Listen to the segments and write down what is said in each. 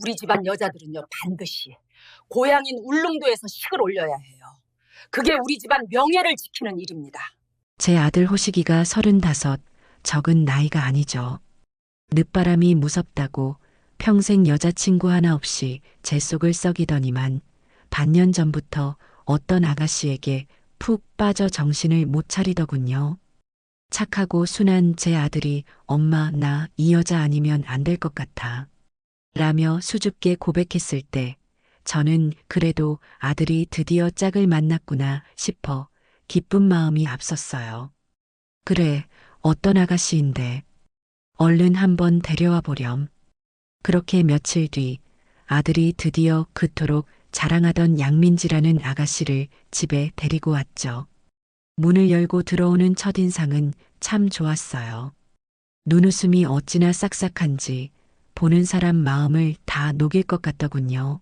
우리 집안 여자들은요, 반드시 고향인 울릉도에서 식을 올려야 해요. 그게 우리 집안 명예를 지키는 일입니다. 제 아들 호식이가 35, 적은 나이가 아니죠. 늦바람이 무섭다고 평생 여자친구 하나 없이 제 속을 썩이더니만 반년 전부터 어떤 아가씨에게 푹 빠져 정신을 못 차리더군요. 착하고 순한 제 아들이 엄마 나 이 여자 아니면 안 될 것 같아. 라며 수줍게 고백했을 때 저는 그래도 아들이 드디어 짝을 만났구나 싶어 기쁜 마음이 앞섰어요. 그래, 어떤 아가씨인데. 얼른 한번 데려와 보렴. 그렇게 며칠 뒤 아들이 드디어 그토록 자랑하던 양민지라는 아가씨를 집에 데리고 왔죠. 문을 열고 들어오는 첫인상은 참 좋았어요. 눈웃음이 어찌나 싹싹한지 보는 사람 마음을 다 녹일 것 같더군요.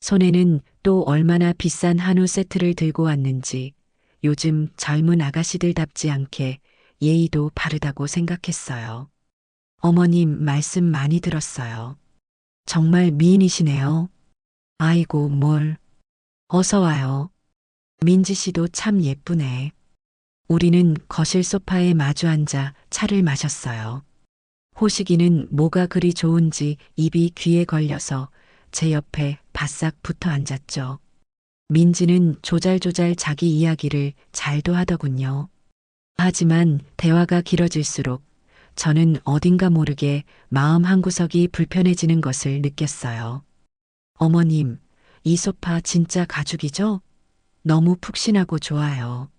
손에는 또 얼마나 비싼 한우 세트를 들고 왔는지 요즘 젊은 아가씨들답지 않게 예의도 바르다고 생각했어요. 어머님 말씀 많이 들었어요. 정말 미인이시네요. 아이고 뭘. 어서 와요. 민지 씨도 참 예쁘네. 우리는 거실 소파에 마주 앉아 차를 마셨어요. 호식이는 뭐가 그리 좋은지 입이 귀에 걸려서 제 옆에 바싹 붙어 앉았죠. 민지는 조잘조잘 자기 이야기를 잘도 하더군요. 하지만 대화가 길어질수록 저는 어딘가 모르게 마음 한구석이 불편해지는 것을 느꼈어요. 어머님, 이 소파 진짜 가죽이죠? 너무 푹신하고 좋아요.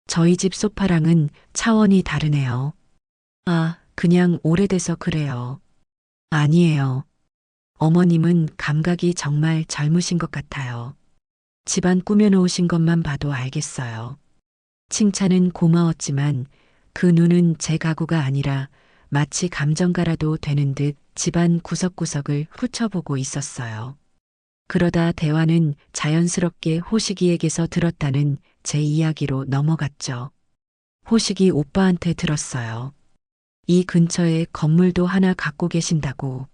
저희 집 소파랑은 차원이 다르네요. 아, 그냥 오래돼서 그래요. 아니에요. 어머님은 감각이 정말 젊으신 것 같아요. 집안 꾸며놓으신 것만 봐도 알겠어요. 칭찬은 고마웠지만 그 눈은 제 가구가 아니라 마치 감정가라도 되는 듯 집안 구석구석을 훑어보고 있었어요. 그러다 대화는 자연스럽게 호식이에게서 들었다는 제 이야기로 넘어갔죠. 호식이 오빠한테 들었어요. 이 근처에 건물도 하나 갖고 계신다고.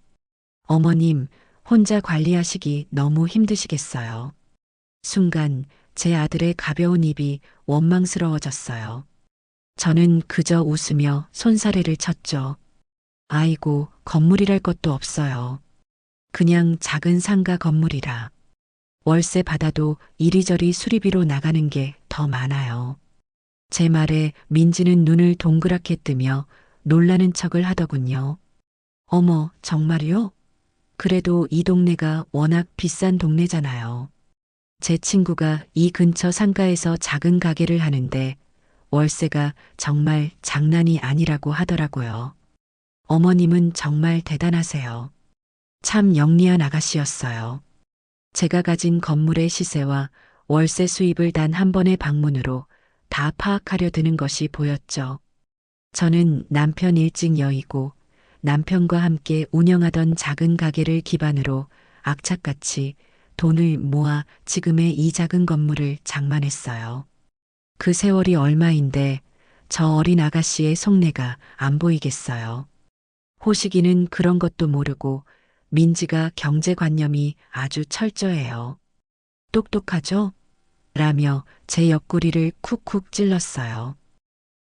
어머님, 혼자 관리하시기 너무 힘드시겠어요. 순간 제 아들의 가벼운 입이 원망스러워졌어요. 저는 그저 웃으며 손사래를 쳤죠. 아이고, 건물이랄 것도 없어요. 그냥 작은 상가 건물이라. 월세 받아도 이리저리 수리비로 나가는 게 더 많아요. 제 말에 민지는 눈을 동그랗게 뜨며 놀라는 척을 하더군요. 어머, 정말요? 그래도 이 동네가 워낙 비싼 동네잖아요. 제 친구가 이 근처 상가에서 작은 가게를 하는데 월세가 정말 장난이 아니라고 하더라고요. 어머님은 정말 대단하세요. 참 영리한 아가씨였어요. 제가 가진 건물의 시세와 월세 수입을 단 한 번의 방문으로 다 파악하려 드는 것이 보였죠. 저는 남편 일찍 여의고 남편과 함께 운영하던 작은 가게를 기반으로 악착같이 돈을 모아 지금의 이 작은 건물을 장만했어요. 그 세월이 얼마인데 저 어린 아가씨의 속내가 안 보이겠어요. 호식이는 그런 것도 모르고 민지가 경제관념이 아주 철저해요. 똑똑하죠? 라며 제 옆구리를 쿡쿡 찔렀어요.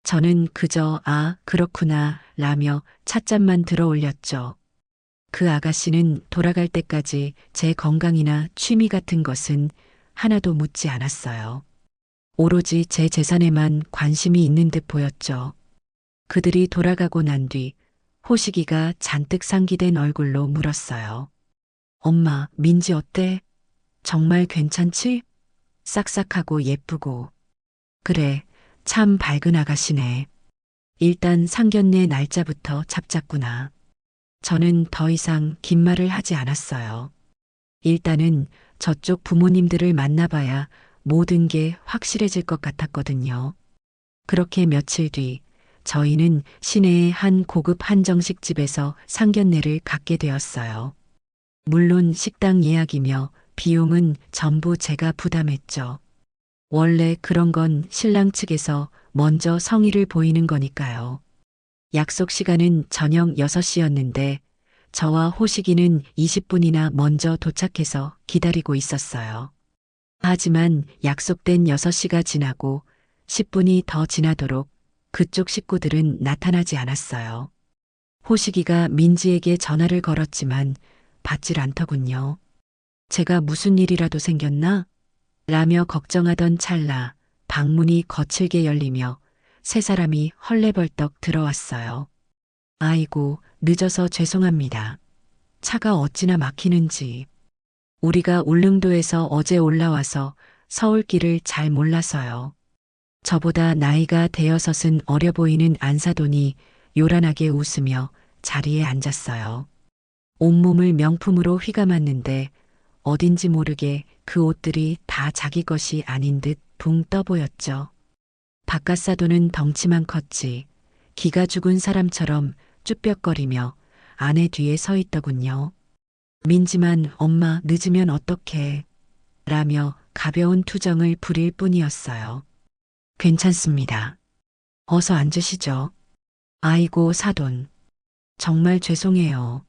저는 그저 그렇구나 라며 찻잔만 들어 올렸죠. 그 아가씨는 돌아갈 때까지 제 건강이나 취미 같은 것은 하나도 묻지 않았어요. 오로지 제 재산에만 관심이 있는 듯 보였죠. 그들이 돌아가고 난 뒤 호식이가 잔뜩 상기된 얼굴로 물었어요. 엄마, 민지 어때? 정말 괜찮지? 싹싹하고 예쁘고. 그래, 참 밝은 아가씨네. 일단 상견례 날짜부터 잡자꾸나. 저는 더 이상 긴 말을 하지 않았어요. 일단은 저쪽 부모님들을 만나봐야 모든 게 확실해질 것 같았거든요. 그렇게 며칠 뒤 저희는 시내의 한 고급 한정식 집에서 상견례를 갖게 되었어요. 물론 식당 예약이며 비용은 전부 제가 부담했죠. 원래 그런 건 신랑 측에서 먼저 성의를 보이는 거니까요. 약속 시간은 저녁 6시였는데 저와 호식이는 20분이나 먼저 도착해서 기다리고 있었어요. 하지만 약속된 6시가 지나고 10분이 더 지나도록 그쪽 식구들은 나타나지 않았어요. 호식이가 민지에게 전화를 걸었지만 받질 않더군요. 제가 무슨 일이라도 생겼나? 라며 걱정하던 찰나 방문이 거칠게 열리며 세 사람이 헐레벌떡 들어왔어요. 아이고, 늦어서 죄송합니다. 차가 어찌나 막히는지. 우리가 울릉도에서 어제 올라와서 서울길을 잘 몰라서요. 저보다 나이가 대여섯은 어려 보이는 안사돈이 요란하게 웃으며 자리에 앉았어요. 온몸을 명품으로 휘감았는데 어딘지 모르게 그 옷들이 다 자기 것이 아닌 듯 붕 떠 보였죠. 바깥사돈은 덩치만 컸지 기가 죽은 사람처럼 쭈뼛거리며 아내 뒤에 서 있더군요. 민지만 엄마 늦으면 어떡해 라며 가벼운 투정을 부릴 뿐이었어요. 괜찮습니다. 어서 앉으시죠. 아이고 사돈. 정말 죄송해요.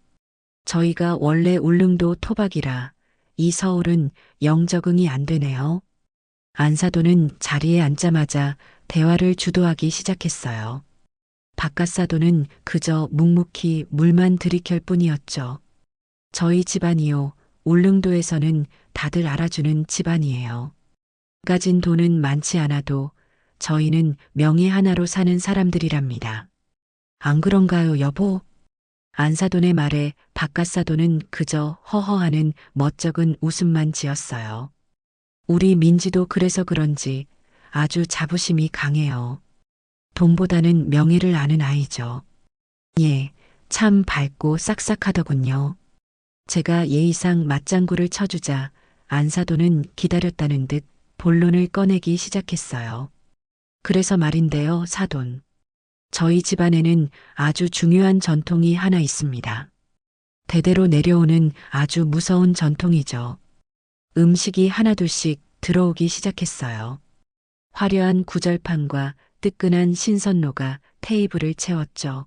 저희가 원래 울릉도 토박이라 이 서울은 영 적응이 안 되네요. 안사돈은 자리에 앉자마자 대화를 주도하기 시작했어요. 바깥사돈은 그저 묵묵히 물만 들이킬 뿐이었죠. 저희 집안이요. 울릉도에서는 다들 알아주는 집안이에요. 가진 돈은 많지 않아도 저희는 명예 하나로 사는 사람들이랍니다. 안 그런가요, 여보? 안사돈의 말에 바깥사돈은 그저 허허하는 멋쩍은 웃음만 지었어요. 우리 민지도 그래서 그런지 아주 자부심이 강해요. 돈보다는 명예를 아는 아이죠. 예, 참 밝고 싹싹하더군요. 제가 예의상 맞장구를 쳐주자 안사돈은 기다렸다는 듯 본론을 꺼내기 시작했어요. 그래서 말인데요, 사돈. 저희 집안에는 아주 중요한 전통이 하나 있습니다. 대대로 내려오는 아주 무서운 전통이죠. 음식이 하나둘씩 들어오기 시작했어요. 화려한 구절판과 뜨끈한 신선로가 테이블을 채웠죠.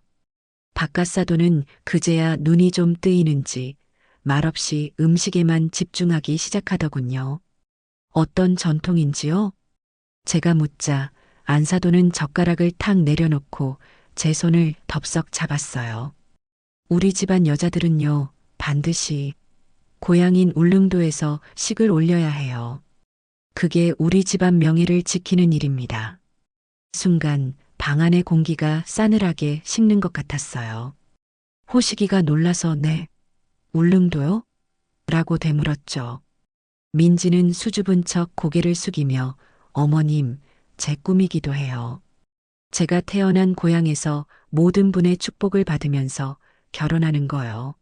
바깥사돈은 그제야 눈이 좀 뜨이는지 말없이 음식에만 집중하기 시작하더군요. 어떤 전통인지요? 제가 묻자 안사돈은 젓가락을 탁 내려놓고 제 손을 덥석 잡았어요. 우리 집안 여자들은요, 반드시 고향인 울릉도에서 식을 올려야 해요. 그게 우리 집안 명예를 지키는 일입니다. 순간 방 안의 공기가 싸늘하게 식는 것 같았어요. 호식이가 놀라서 네, 울릉도요? 라고 되물었죠. 민지는 수줍은 척 고개를 숙이며 어머님, 제 꿈이기도 해요. 제가 태어난 고향에서 모든 분의 축복을 받으면서 결혼하는 거요.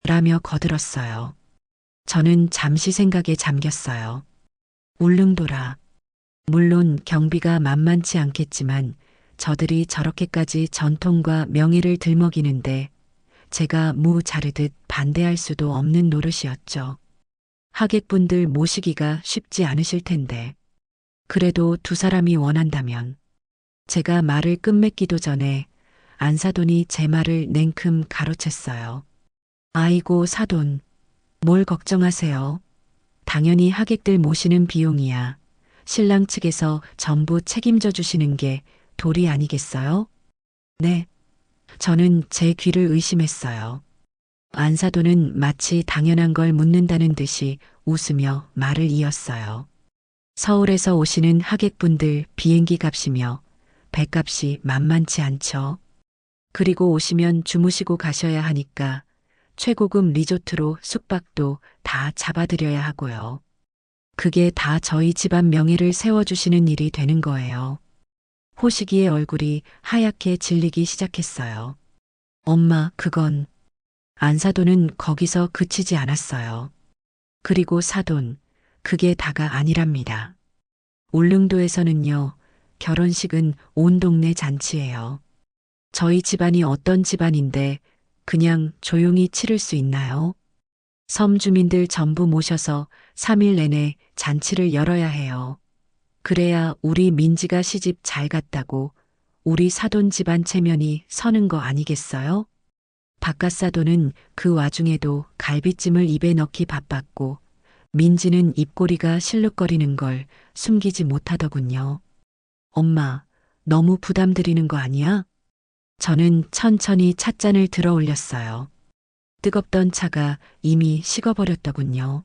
라며 거들었어요. 저는 잠시 생각에 잠겼어요. 울릉도라. 물론 경비가 만만치 않겠지만 저들이 저렇게까지 전통과 명예를 들먹이는데 제가 무 자르듯 반대할 수도 없는 노릇이었죠. 하객분들 모시기가 쉽지 않으실 텐데. 그래도 두 사람이 원한다면. 제가 말을 끝맺기도 전에 안사돈이 제 말을 냉큼 가로챘어요. 아이고 사돈, 뭘 걱정하세요. 당연히 하객들 모시는 비용이야. 신랑 측에서 전부 책임져 주시는 게 도리 아니겠어요? 네. 저는 제 귀를 의심했어요. 안사돈은 마치 당연한 걸 묻는다는 듯이 웃으며 말을 이었어요. 서울에서 오시는 하객분들 비행기 값이며 배값이 만만치 않죠. 그리고 오시면 주무시고 가셔야 하니까 최고급 리조트로 숙박도 다 잡아드려야 하고요. 그게 다 저희 집안 명예를 세워주시는 일이 되는 거예요. 호식이의 얼굴이 하얗게 질리기 시작했어요. 엄마, 그건. 안사돈은 거기서 그치지 않았어요. 그리고 사돈, 그게 다가 아니랍니다. 울릉도에서는요, 결혼식은 온 동네 잔치예요. 저희 집안이 어떤 집안인데 그냥 조용히 치를 수 있나요? 섬 주민들 전부 모셔서 3일 내내 잔치를 열어야 해요. 그래야 우리 민지가 시집 잘 갔다고 우리 사돈 집안 체면이 서는 거 아니겠어요? 바깥사돈은 그 와중에도 갈비찜을 입에 넣기 바빴고 민지는 입꼬리가 실룩거리는 걸 숨기지 못하더군요. 엄마, 너무 부담드리는 거 아니야? 저는 천천히 찻잔을 들어 올렸어요. 뜨겁던 차가 이미 식어버렸더군요.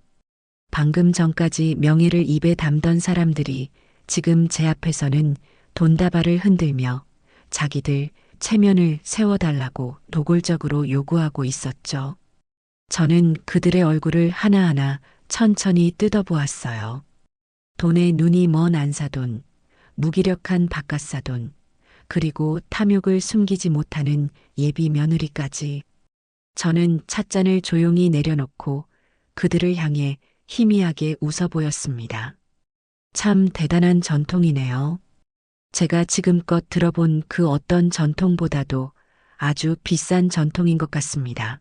방금 전까지 명예를 입에 담던 사람들이 지금 제 앞에서는 돈다발을 흔들며 자기들 체면을 세워달라고 노골적으로 요구하고 있었죠. 저는 그들의 얼굴을 하나하나 천천히 뜯어보았어요. 돈에 눈이 먼 안사돈, 무기력한 바깥사돈, 그리고 탐욕을 숨기지 못하는 예비 며느리까지. 저는 찻잔을 조용히 내려놓고 그들을 향해 희미하게 웃어 보였습니다. 참 대단한 전통이네요. 제가 지금껏 들어본 그 어떤 전통보다도 아주 비싼 전통인 것 같습니다.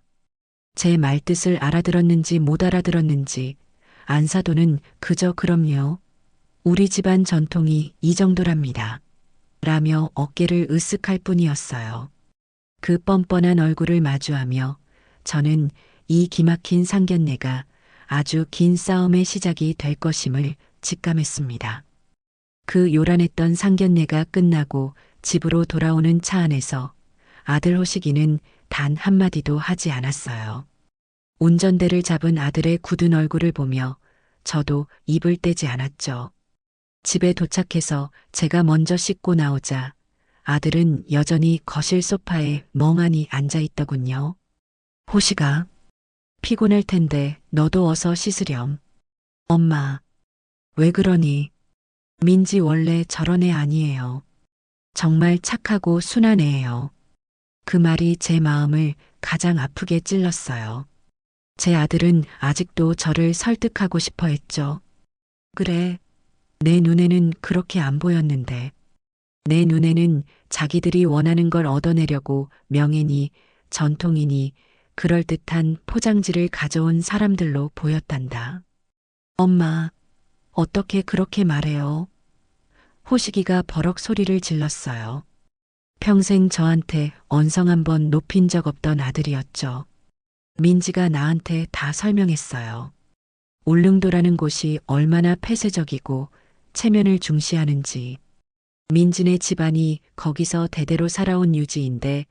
제 말뜻을 알아들었는지 못 알아들었는지 안사돈은 그저 그럼요. 우리 집안 전통이 이 정도랍니다. 라며 어깨를 으쓱할 뿐이었어요. 그 뻔뻔한 얼굴을 마주하며 저는 이 기막힌 상견례가 아주 긴 싸움의 시작이 될 것임을 직감했습니다. 그 요란했던 상견례가 끝나고 집으로 돌아오는 차 안에서 아들 호식이는 단 한마디도 하지 않았어요. 운전대를 잡은 아들의 굳은 얼굴을 보며 저도 입을 떼지 않았죠. 집에 도착해서 제가 먼저 씻고 나오자 아들은 여전히 거실 소파에 멍하니 앉아 있더군요. 호식아, 피곤할 텐데 너도 어서 씻으렴. 엄마, 왜 그러니? 민지 원래 저런 애 아니에요. 정말 착하고 순한 애예요. 그 말이 제 마음을 가장 아프게 찔렀어요. 제 아들은 아직도 저를 설득하고 싶어 했죠. 그래, 내 눈에는 그렇게 안 보였는데. 내 눈에는 자기들이 원하는 걸 얻어내려고 명예니, 전통이니, 그럴듯한 포장지를 가져온 사람들로 보였단다. 엄마, 어떻게 그렇게 말해요? 호식이가 버럭 소리를 질렀어요. 평생 저한테 언성 한 번 높인 적 없던 아들이었죠. 민지가 나한테 다 설명했어요. 울릉도라는 곳이 얼마나 폐쇄적이고 체면을 중시하는지. 민지네 집안이 거기서 대대로 살아온 유지인데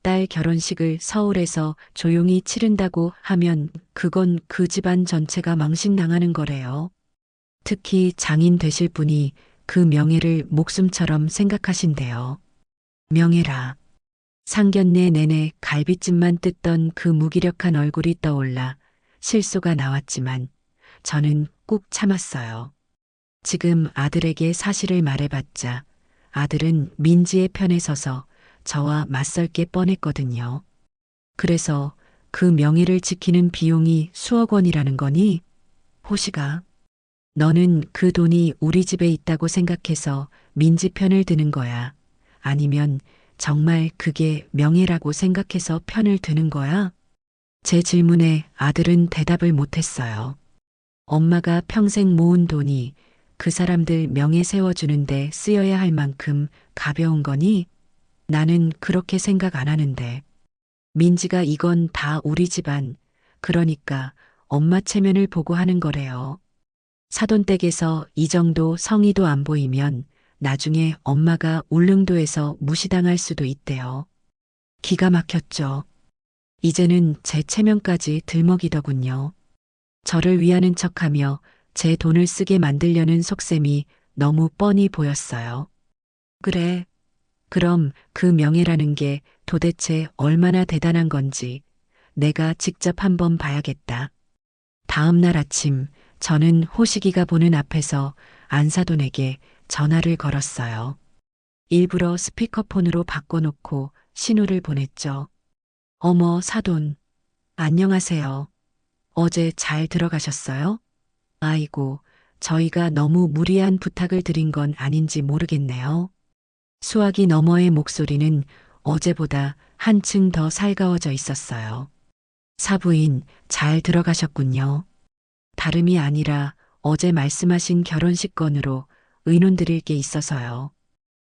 딸 결혼식을 서울에서 조용히 치른다고 하면 그건 그 집안 전체가 망신당하는 거래요. 특히 장인 되실 분이 그 명예를 목숨처럼 생각하신대요. 명예라. 상견례 내내 갈비찜만 뜯던 그 무기력한 얼굴이 떠올라 실소가 나왔지만 저는 꾹 참았어요. 지금 아들에게 사실을 말해봤자 아들은 민지의 편에 서서 저와 맞설 게 뻔했거든요. 그래서 그 명예를 지키는 비용이 수억 원이라는 거니? 호식아, 너는 그 돈이 우리 집에 있다고 생각해서 민지 편을 드는 거야? 아니면 정말 그게 명예라고 생각해서 편을 드는 거야? 제 질문에 아들은 대답을 못했어요. 엄마가 평생 모은 돈이 그 사람들 명예 세워주는데 쓰여야 할 만큼 가벼운 거니? 나는 그렇게 생각 안 하는데. 민지가 이건 다 우리 집안, 그러니까 엄마 체면을 보고 하는 거래요. 사돈댁에서 이 정도 성의도 안 보이면 나중에 엄마가 울릉도에서 무시당할 수도 있대요. 기가 막혔죠. 이제는 제 체면까지 들먹이더군요. 저를 위하는 척하며 제 돈을 쓰게 만들려는 속셈이 너무 뻔히 보였어요. 그래. 그럼 그 명예라는 게 도대체 얼마나 대단한 건지 내가 직접 한번 봐야겠다. 다음 날 아침 저는 호식이가 보는 앞에서 안사돈에게 전화를 걸었어요. 일부러 스피커폰으로 바꿔놓고 신호를 보냈죠. 어머, 사돈. 안녕하세요. 어제 잘 들어가셨어요? 아이고, 저희가 너무 무리한 부탁을 드린 건 아닌지 모르겠네요. 수화기 너머의 목소리는 어제보다 한층 더 살가워져 있었어요. 사부인, 잘 들어가셨군요. 다름이 아니라 어제 말씀하신 결혼식 건으로 의논드릴 게 있어서요.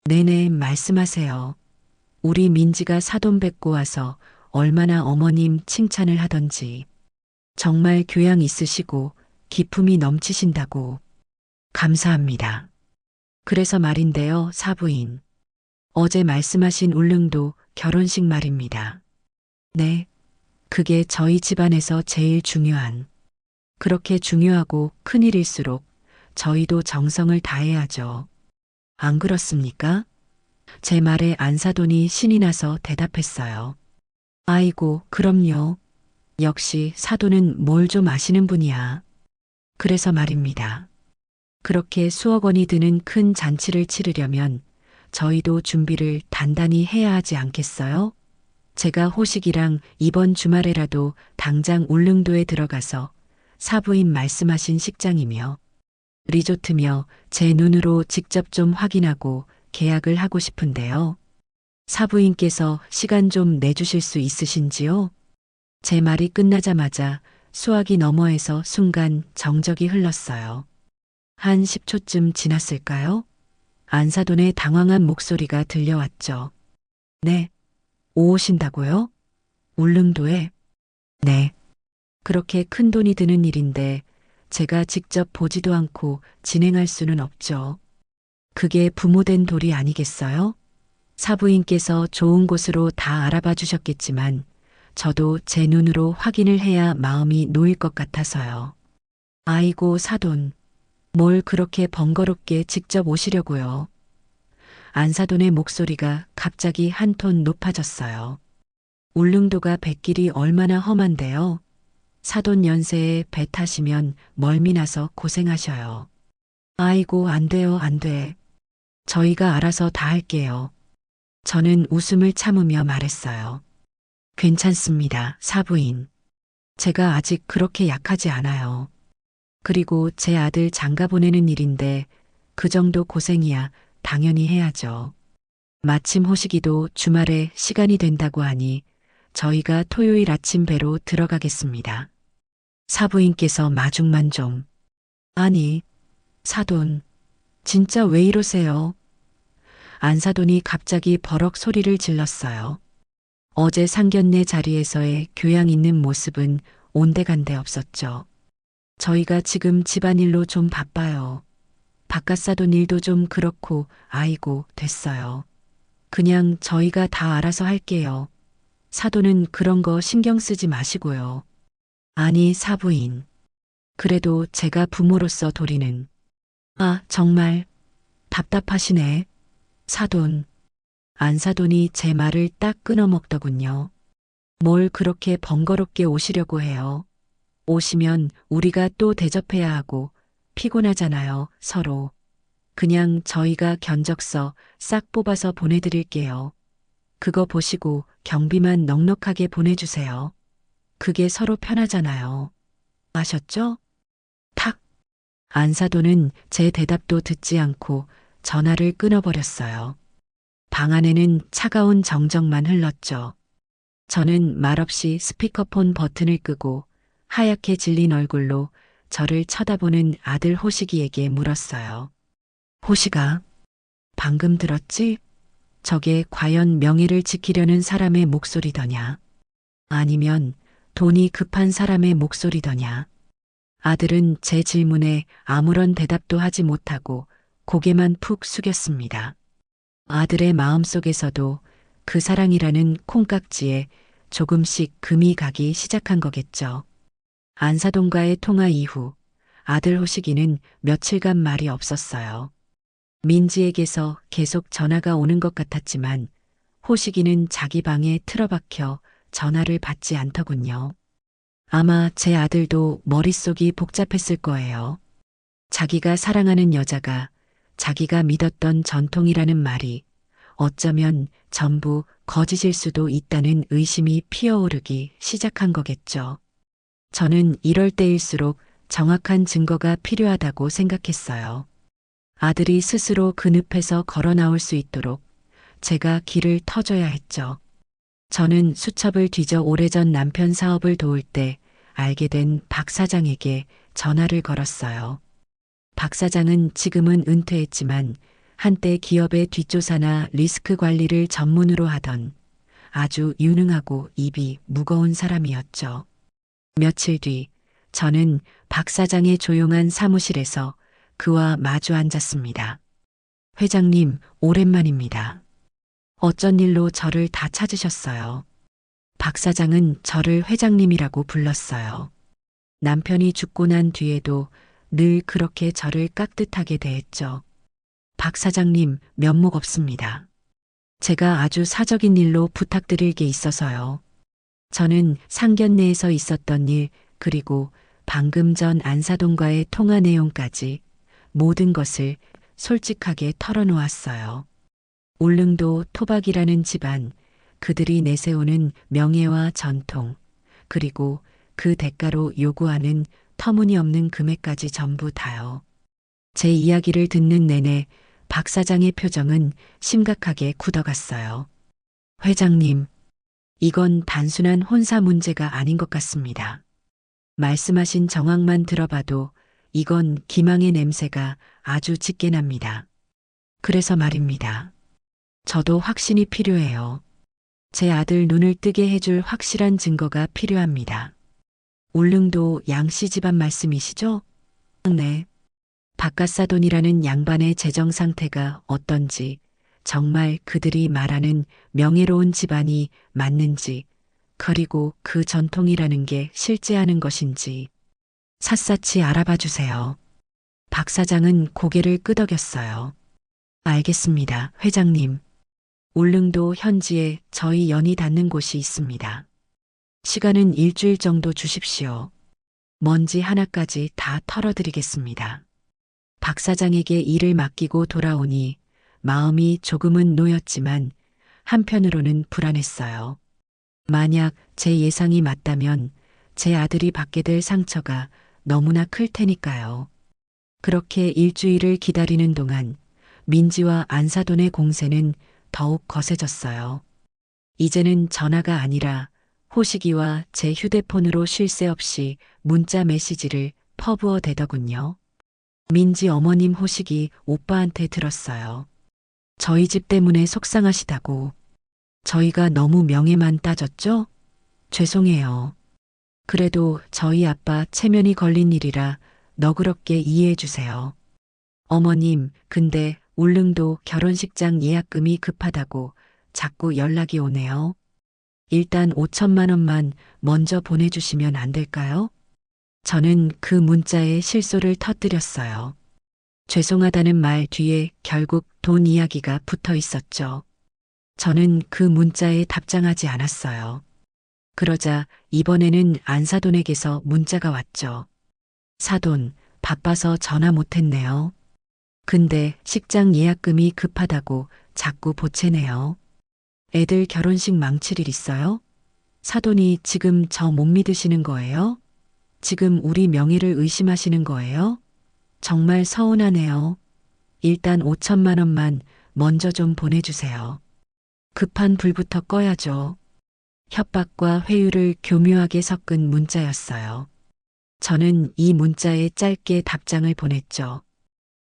네네, 말씀하세요. 우리 민지가 사돈 뵙고 와서 얼마나 어머님 칭찬을 하던지. 정말 교양 있으시고 기품이 넘치신다고. 감사합니다. 그래서 말인데요, 사부인. 어제 말씀하신 울릉도 결혼식 말입니다. 네. 그게 저희 집안에서 제일 중요한. 그렇게 중요하고 큰일일수록 저희도 정성을 다해야죠. 안 그렇습니까? 제 말에 안사돈이 신이 나서 대답했어요. 아이고, 그럼요. 역시 사돈은 뭘 좀 아시는 분이야. 그래서 말입니다. 그렇게 수억 원이 드는 큰 잔치를 치르려면 저희도 준비를 단단히 해야 하지 않겠어요? 제가 호식이랑 이번 주말에라도 당장 울릉도에 들어가서 사부인 말씀하신 식장이며 리조트며 제 눈으로 직접 좀 확인하고 계약을 하고 싶은데요. 사부인께서 시간 좀 내주실 수 있으신지요? 제 말이 끝나자마자 수화기 너머에서 순간 정적이 흘렀어요. 한 10초쯤 지났을까요? 안사돈의 당황한 목소리가 들려왔죠. 네. 오신다고요? 울릉도에? 네. 그렇게 큰 돈이 드는 일인데 제가 직접 보지도 않고 진행할 수는 없죠. 그게 부모된 도리 아니겠어요? 사부인께서 좋은 곳으로 다 알아봐 주셨겠지만 저도 제 눈으로 확인을 해야 마음이 놓일 것 같아서요. 아이고, 사돈. 뭘 그렇게 번거롭게 직접 오시려고요. 안사돈의 목소리가 갑자기 한 톤 높아졌어요. 울릉도가 뱃길이 얼마나 험한데요. 사돈 연세에 배 타시면 멀미나서 고생하셔요. 아이고, 안 돼요, 안 돼. 저희가 알아서 다 할게요. 저는 웃음을 참으며 말했어요. 괜찮습니다, 사부인. 제가 아직 그렇게 약하지 않아요. 그리고 제 아들 장가 보내는 일인데 그 정도 고생이야 당연히 해야죠. 마침 호식이도 주말에 시간이 된다고 하니 저희가 토요일 아침 배로 들어가겠습니다. 사부인께서 마중만 좀. 아니, 사돈, 진짜 왜 이러세요? 안사돈이 갑자기 버럭 소리를 질렀어요. 어제 상견례 자리에서의 교양 있는 모습은 온데간데 없었죠. 저희가 지금 집안일로 좀 바빠요. 바깥사돈 일도 좀 그렇고 아이고 됐어요. 그냥 저희가 다 알아서 할게요. 사돈은 그런 거 신경 쓰지 마시고요. 아니 사부인. 그래도 제가 부모로서 도리는. 아 정말 답답하시네. 사돈. 안사돈이 제 말을 딱 끊어먹더군요. 뭘 그렇게 번거롭게 오시려고 해요. 오시면 우리가 또 대접해야 하고 피곤하잖아요, 서로. 그냥 저희가 견적서 싹 뽑아서 보내드릴게요. 그거 보시고 경비만 넉넉하게 보내주세요. 그게 서로 편하잖아요. 아셨죠? 탁! 안사돈은 제 대답도 듣지 않고 전화를 끊어버렸어요. 방 안에는 차가운 정적만 흘렀죠. 저는 말없이 스피커폰 버튼을 끄고 하얗게 질린 얼굴로 저를 쳐다보는 아들 호식이에게 물었어요. 호식아, 방금 들었지? 저게 과연 명예를 지키려는 사람의 목소리더냐? 아니면 돈이 급한 사람의 목소리더냐? 아들은 제 질문에 아무런 대답도 하지 못하고 고개만 푹 숙였습니다. 아들의 마음속에서도 그 사랑이라는 콩깍지에 조금씩 금이 가기 시작한 거겠죠. 안사돈과의 통화 이후 아들 호식이는 며칠간 말이 없었어요. 민지에게서 계속 전화가 오는 것 같았지만 호식이는 자기 방에 틀어박혀 전화를 받지 않더군요. 아마 제 아들도 머릿속이 복잡했을 거예요. 자기가 사랑하는 여자가 자기가 믿었던 전통이라는 말이 어쩌면 전부 거짓일 수도 있다는 의심이 피어오르기 시작한 거겠죠. 저는 이럴 때일수록 정확한 증거가 필요하다고 생각했어요. 아들이 스스로 그 늪에서 걸어 나올 수 있도록 제가 길을 터줘야 했죠. 저는 수첩을 뒤져 오래전 남편 사업을 도울 때 알게 된 박 사장에게 전화를 걸었어요. 박 사장은 지금은 은퇴했지만 한때 기업의 뒷조사나 리스크 관리를 전문으로 하던 아주 유능하고 입이 무거운 사람이었죠. 며칠 뒤 저는 박 사장의 조용한 사무실에서 그와 마주 앉았습니다. 회장님, 오랜만입니다. 어쩐 일로 저를 다 찾으셨어요. 박 사장은 저를 회장님이라고 불렀어요. 남편이 죽고 난 뒤에도 늘 그렇게 저를 깍듯하게 대했죠. 박 사장님, 면목 없습니다. 제가 아주 사적인 일로 부탁드릴 게 있어서요. 저는 상견례에서 있었던 일, 그리고 방금 전 안사돈과의 통화 내용까지 모든 것을 솔직하게 털어놓았어요. 울릉도 토박이라는 집안, 그들이 내세우는 명예와 전통, 그리고 그 대가로 요구하는 터무니없는 금액까지 전부 다요. 제 이야기를 듣는 내내 박 사장의 표정은 심각하게 굳어갔어요. 회장님, 이건 단순한 혼사 문제가 아닌 것 같습니다. 말씀하신 정황만 들어봐도 이건 기망의 냄새가 아주 짙게 납니다. 그래서 말입니다. 저도 확신이 필요해요. 제 아들 눈을 뜨게 해줄 확실한 증거가 필요합니다. 울릉도 양씨 집안 말씀이시죠? 네. 박갓사돈이라는 양반의 재정 상태가 어떤지, 정말 그들이 말하는 명예로운 집안이 맞는지, 그리고 그 전통이라는 게 실제하는 것인지 샅샅이 알아봐 주세요. 박 사장은 고개를 끄덕였어요. 알겠습니다, 회장님. 울릉도 현지에 저희 연이 닿는 곳이 있습니다. 시간은 일주일 정도 주십시오. 먼지 하나까지 다 털어드리겠습니다. 박 사장에게 일을 맡기고 돌아오니 마음이 조금은 놓였지만 한편으로는 불안했어요. 만약 제 예상이 맞다면 제 아들이 받게 될 상처가 너무나 클 테니까요. 그렇게 일주일을 기다리는 동안 민지와 안사돈의 공세는 더욱 거세졌어요. 이제는 전화가 아니라 호식이와 제 휴대폰으로 쉴 새 없이 문자 메시지를 퍼부어 대더군요. 민지 어머님 호식이 오빠한테 들었어요. 저희 집 때문에 속상하시다고. 저희가 너무 명예만 따졌죠? 죄송해요. 그래도 저희 아빠 체면이 걸린 일이라 너그럽게 이해해 주세요. 어머님, 근데 울릉도 결혼식장 예약금이 급하다고 자꾸 연락이 오네요. 일단 5천만 원만 먼저 보내주시면 안 될까요? 저는 그 문자에 실소를 터뜨렸어요. 죄송하다는 말 뒤에 결국 돈 이야기가 붙어 있었죠. 저는 그 문자에 답장하지 않았어요. 그러자 이번에는 안사돈에게서 문자가 왔죠. 사돈, 바빠서 전화 못했네요. 근데 식장 예약금이 급하다고 자꾸 보채네요. 애들 결혼식 망칠 일 있어요? 사돈이 지금 저 못 믿으시는 거예요? 지금 우리 명예를 의심하시는 거예요? 정말 서운하네요. 일단 5천만 원만 먼저 좀 보내주세요. 급한 불부터 꺼야죠. 협박과 회유를 교묘하게 섞은 문자였어요. 저는 이 문자에 짧게 답장을 보냈죠.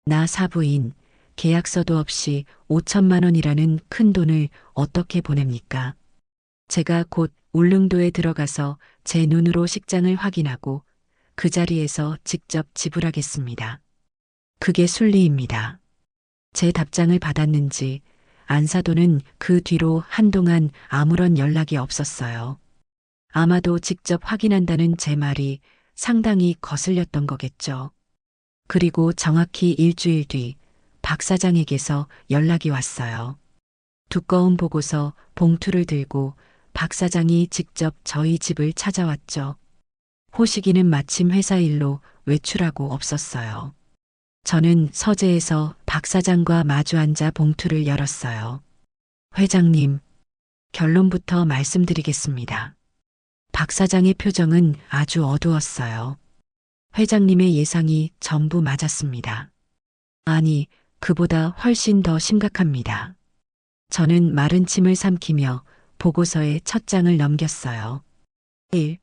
나 사부인, 계약서도 없이 5천만 원이라는 큰 돈을 어떻게 보냅니까? 제가 곧 울릉도에 들어가서 제 눈으로 식장을 확인하고 그 자리에서 직접 지불하겠습니다. 그게 순리입니다. 제 답장을 받았는지 안사돈은 그 뒤로 한동안 아무런 연락이 없었어요. 아마도 직접 확인한다는 제 말이 상당히 거슬렸던 거겠죠. 그리고 정확히 일주일 뒤 박 사장에게서 연락이 왔어요. 두꺼운 보고서 봉투를 들고 박 사장이 직접 저희 집을 찾아왔죠. 호식이는 마침 회사 일로 외출하고 없었어요. 저는 서재에서 박 사장과 마주 앉아 봉투를 열었어요. 회장님, 결론부터 말씀드리겠습니다. 박 사장의 표정은 아주 어두웠어요. 회장님의 예상이 전부 맞았습니다. 아니, 그보다 훨씬 더 심각합니다. 저는 마른 침을 삼키며 보고서의 첫 장을 넘겼어요. 1.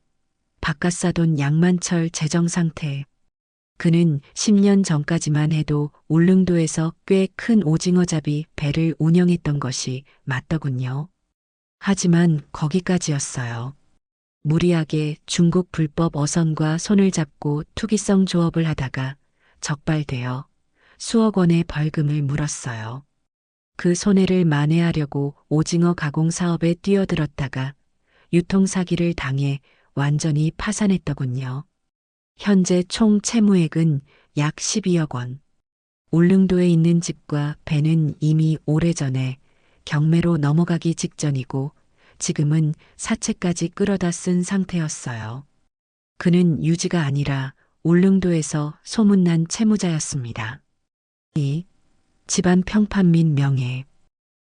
박갓사돈 양만철 재정 상태. 그는 10년 전까지만 해도 울릉도에서 꽤 큰 오징어잡이 배를 운영했던 것이 맞더군요. 하지만 거기까지였어요. 무리하게 중국 불법 어선과 손을 잡고 투기성 조업을 하다가 적발되어 수억 원의 벌금을 물었어요. 그 손해를 만회하려고 오징어 가공 사업에 뛰어들었다가 유통 사기를 당해 완전히 파산했더군요. 현재 총 채무액은 약 12억 원. 울릉도에 있는 집과 배는 이미 오래전에 경매로 넘어가기 직전이고 지금은 사채까지 끌어다 쓴 상태였어요. 그는 유지가 아니라 울릉도에서 소문난 채무자였습니다. 이 집안 평판 및 명예.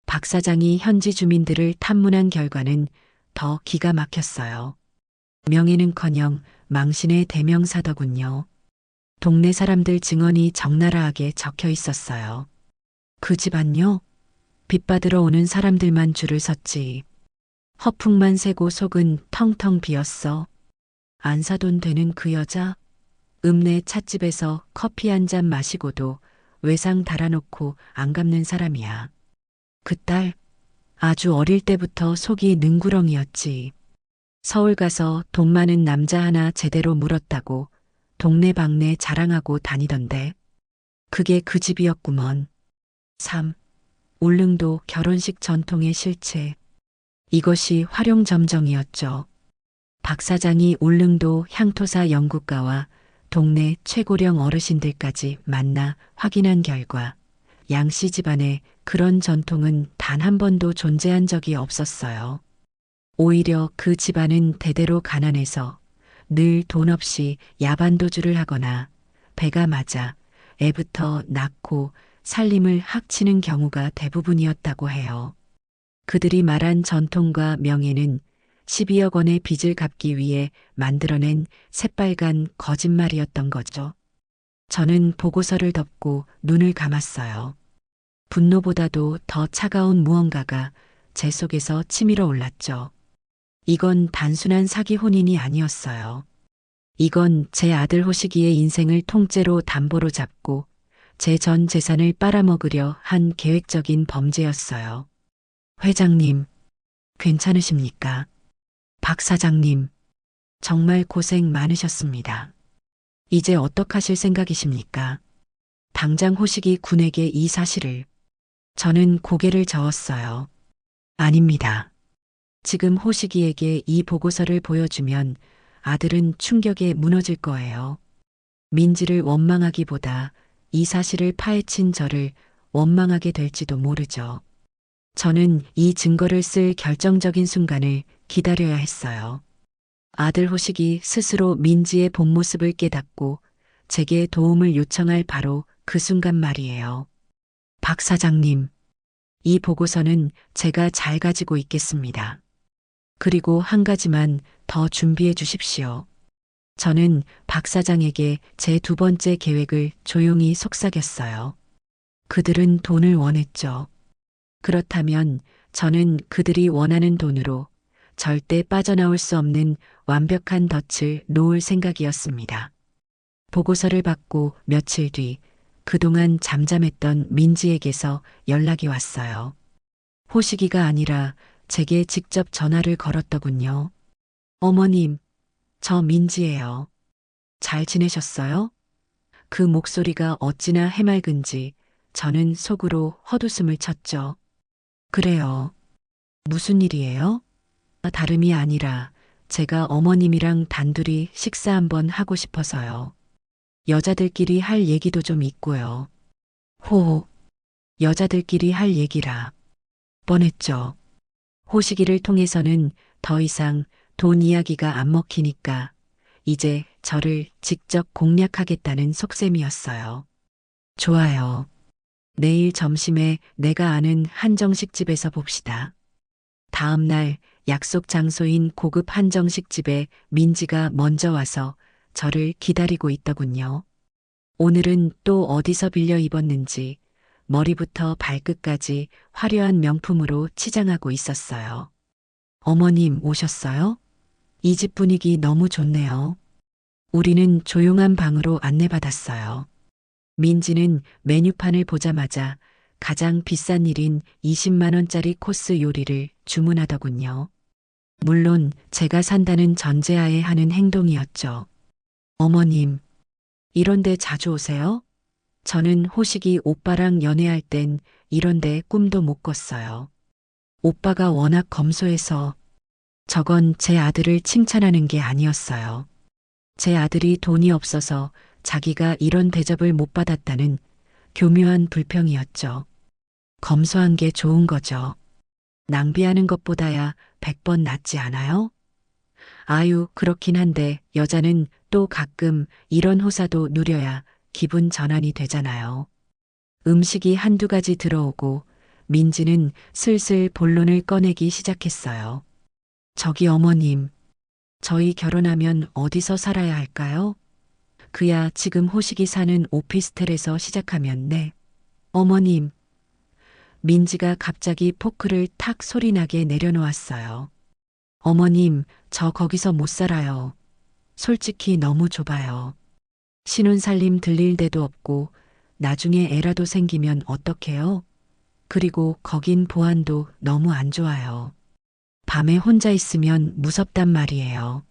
박 사장이 현지 주민들을 탐문한 결과는 더 기가 막혔어요. 명예는커녕 망신의 대명사더군요. 동네 사람들 증언이 적나라하게 적혀 있었어요. 그 집안요? 빚 받으러 오는 사람들만 줄을 섰지. 허풍만 세고 속은 텅텅 비었어. 안 사돈 되는 그 여자? 읍내 찻집에서 커피 한 잔 마시고도 외상 달아놓고 안 갚는 사람이야. 그 딸, 아주 어릴 때부터 속이 능구렁이었지. 서울 가서 돈 많은 남자 하나 제대로 물었다고 동네방네 자랑하고 다니던데. 그게 그 집이었구먼. 3. 울릉도 결혼식 전통의 실체. 이것이 활용점정이었죠. 박 사장이 울릉도 향토사 연구가와 동네 최고령 어르신들까지 만나 확인한 결과 양씨 집안에 그런 전통은 단 한 번도 존재한 적이 없었어요. 오히려 그 집안은 대대로 가난해서 늘 돈 없이 야반도주를 하거나 배가 맞아 애부터 낳고 살림을 학치는 경우가 대부분이었다고 해요. 그들이 말한 전통과 명예는 12억 원의 빚을 갚기 위해 만들어낸 새빨간 거짓말이었던 거죠. 저는 보고서를 덮고 눈을 감았어요. 분노보다도 더 차가운 무언가가 제 속에서 치밀어 올랐죠. 이건 단순한 사기 혼인이 아니었어요. 이건 제 아들 호식이의 인생을 통째로 담보로 잡고 제 전 재산을 빨아먹으려 한 계획적인 범죄였어요. 회장님, 괜찮으십니까? 박 사장님, 정말 고생 많으셨습니다. 이제 어떡하실 생각이십니까? 당장 호식이 군에게 이 사실을. 저는 고개를 저었어요. 아닙니다. 지금 호식이에게 이 보고서를 보여주면 아들은 충격에 무너질 거예요. 민지를 원망하기보다 이 사실을 파헤친 저를 원망하게 될지도 모르죠. 저는 이 증거를 쓸 결정적인 순간을 기다려야 했어요. 아들 호식이 스스로 민지의 본 모습을 깨닫고 제게 도움을 요청할 바로 그 순간 말이에요. 박 사장님, 이 보고서는 제가 잘 가지고 있겠습니다. 그리고 한 가지만 더 준비해 주십시오. 저는 박 사장에게 제 두 번째 계획을 조용히 속삭였어요. 그들은 돈을 원했죠. 그렇다면 저는 그들이 원하는 돈으로 절대 빠져나올 수 없는 완벽한 덫을 놓을 생각이었습니다. 보고서를 받고 며칠 뒤 그동안 잠잠했던 민지에게서 연락이 왔어요. 호식이가 아니라 제게 직접 전화를 걸었더군요. 어머님, 저 민지예요. 잘 지내셨어요? 그 목소리가 어찌나 해맑은지 저는 속으로 헛웃음을 쳤죠. 그래요. 무슨 일이에요? 다름이 아니라 제가 어머님이랑 단둘이 식사 한번 하고 싶어서요. 여자들끼리 할 얘기도 좀 있고요. 호, 여자들끼리 할 얘기라. 뻔했죠. 호식이를 통해서는 더 이상 돈 이야기가 안 먹히니까 이제 저를 직접 공략하겠다는 속셈이었어요. 좋아요. 내일 점심에 내가 아는 한정식 집에서 봅시다. 다음 날 약속 장소인 고급 한정식 집에 민지가 먼저 와서 저를 기다리고 있더군요. 오늘은 또 어디서 빌려 입었는지 머리부터 발끝까지 화려한 명품으로 치장하고 있었어요. 어머님 오셨어요? 이 집 분위기 너무 좋네요. 우리는 조용한 방으로 안내받았어요. 민지는 메뉴판을 보자마자 가장 비싼 일인 20만 원짜리 코스 요리를 주문하더군요. 물론 제가 산다는 전제하에 하는 행동이었죠. 어머님, 이런데 자주 오세요? 저는 호식이 오빠랑 연애할 땐 이런데 꿈도 못 꿨어요. 오빠가 워낙 검소해서 저건 제 아들을 칭찬하는 게 아니었어요. 제 아들이 돈이 없어서 자기가 이런 대접을 못 받았다는 교묘한 불평이었죠. 검소한 게 좋은 거죠. 낭비하는 것보다야 100번 낫지 않아요? 아유, 그렇긴 한데 여자는 또 가끔 이런 호사도 누려야 기분 전환이 되잖아요. 음식이 한두 가지 들어오고 민지는 슬슬 본론을 꺼내기 시작했어요. 저기 어머님, 저희 결혼하면 어디서 살아야 할까요? 그야 지금 호식이 사는 오피스텔에서 시작하면 네. 어머님, 민지가 갑자기 포크를 탁 소리나게 내려놓았어요. 어머님, 저 거기서 못 살아요. 솔직히 너무 좁아요. 신혼살림 들릴 데도 없고 나중에 애라도 생기면 어떡해요? 그리고 거긴 보안도 너무 안 좋아요. 밤에 혼자 있으면 무섭단 말이에요.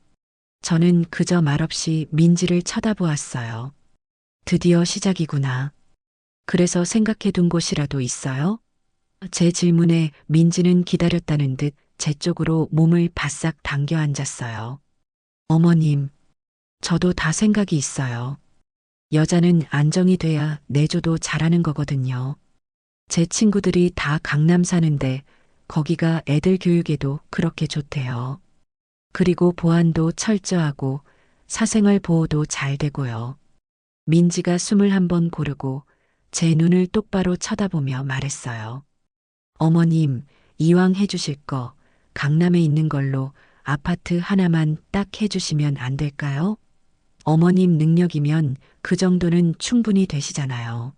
저는 그저 말없이 민지를 쳐다보았어요. 드디어 시작이구나. 그래서 생각해둔 곳이라도 있어요? 제 질문에 민지는 기다렸다는 듯 제 쪽으로 몸을 바싹 당겨 앉았어요. 어머님, 저도 다 생각이 있어요. 여자는 안정이 돼야 내조도 잘하는 거거든요. 제 친구들이 다 강남 사는데 거기가 애들 교육에도 그렇게 좋대요. 그리고 보안도 철저하고 사생활 보호도 잘 되고요. 민지가 숨을 한번 고르고 제 눈을 똑바로 쳐다보며 말했어요. 어머님, 이왕 해주실 거 강남에 있는 걸로 아파트 하나만 딱 해주시면 안 될까요? 어머님 능력이면 그 정도는 충분히 되시잖아요.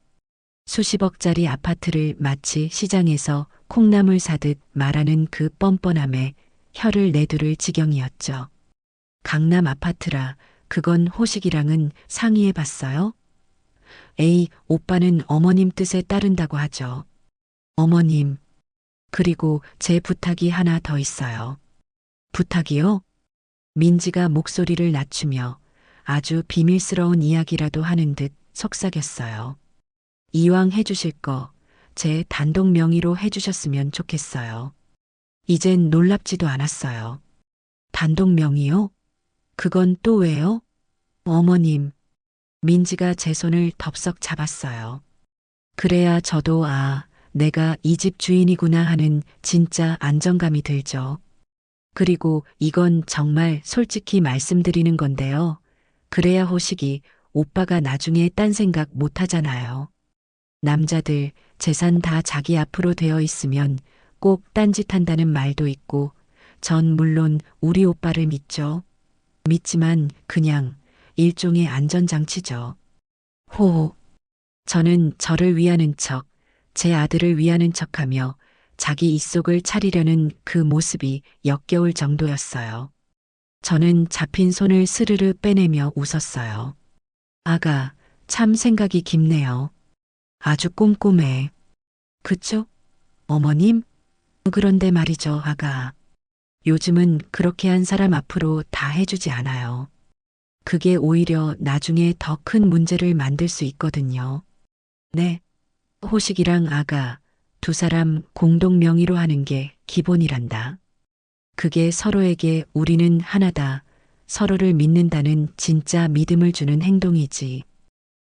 수십억짜리 아파트를 마치 시장에서 콩나물 사듯 말하는 그 뻔뻔함에 혀를 내두를 지경이었죠. 강남 아파트라 그건 호식이랑은 상의해 봤어요? 에이, 오빠는 어머님 뜻에 따른다고 하죠. 어머님, 그리고 제 부탁이 하나 더 있어요. 부탁이요? 민지가 목소리를 낮추며 아주 비밀스러운 이야기라도 하는 듯 속삭였어요. 이왕 해주실 거 제 단독 명의로 해주셨으면 좋겠어요. 이젠 놀랍지도 않았어요. 단독 명의요? 그건 또 왜요? 어머님, 민지가 제 손을 덥석 잡았어요. 그래야 저도 내가 이 집 주인이구나 하는 진짜 안정감이 들죠. 그리고 이건 정말 솔직히 말씀드리는 건데요. 그래야 호식이 오빠가 나중에 딴 생각 못 하잖아요. 남자들 재산 다 자기 앞으로 되어 있으면 꼭 딴짓한다는 말도 있고 전 물론 우리 오빠를 믿죠. 믿지만 그냥 일종의 안전장치죠. 호호. 저는 저를 위하는 척, 제 아들을 위하는 척하며 자기 입속을 차리려는 그 모습이 역겨울 정도였어요. 저는 잡힌 손을 스르르 빼내며 웃었어요. 아가, 참 생각이 깊네요. 아주 꼼꼼해. 그쵸? 어머님? 그런데 말이죠, 아가. 요즘은 그렇게 한 사람 앞으로 다 해주지 않아요. 그게 오히려 나중에 더 큰 문제를 만들 수 있거든요. 네. 호식이랑 아가, 두 사람 공동 명의로 하는 게 기본이란다. 그게 서로에게 우리는 하나다, 서로를 믿는다는 진짜 믿음을 주는 행동이지.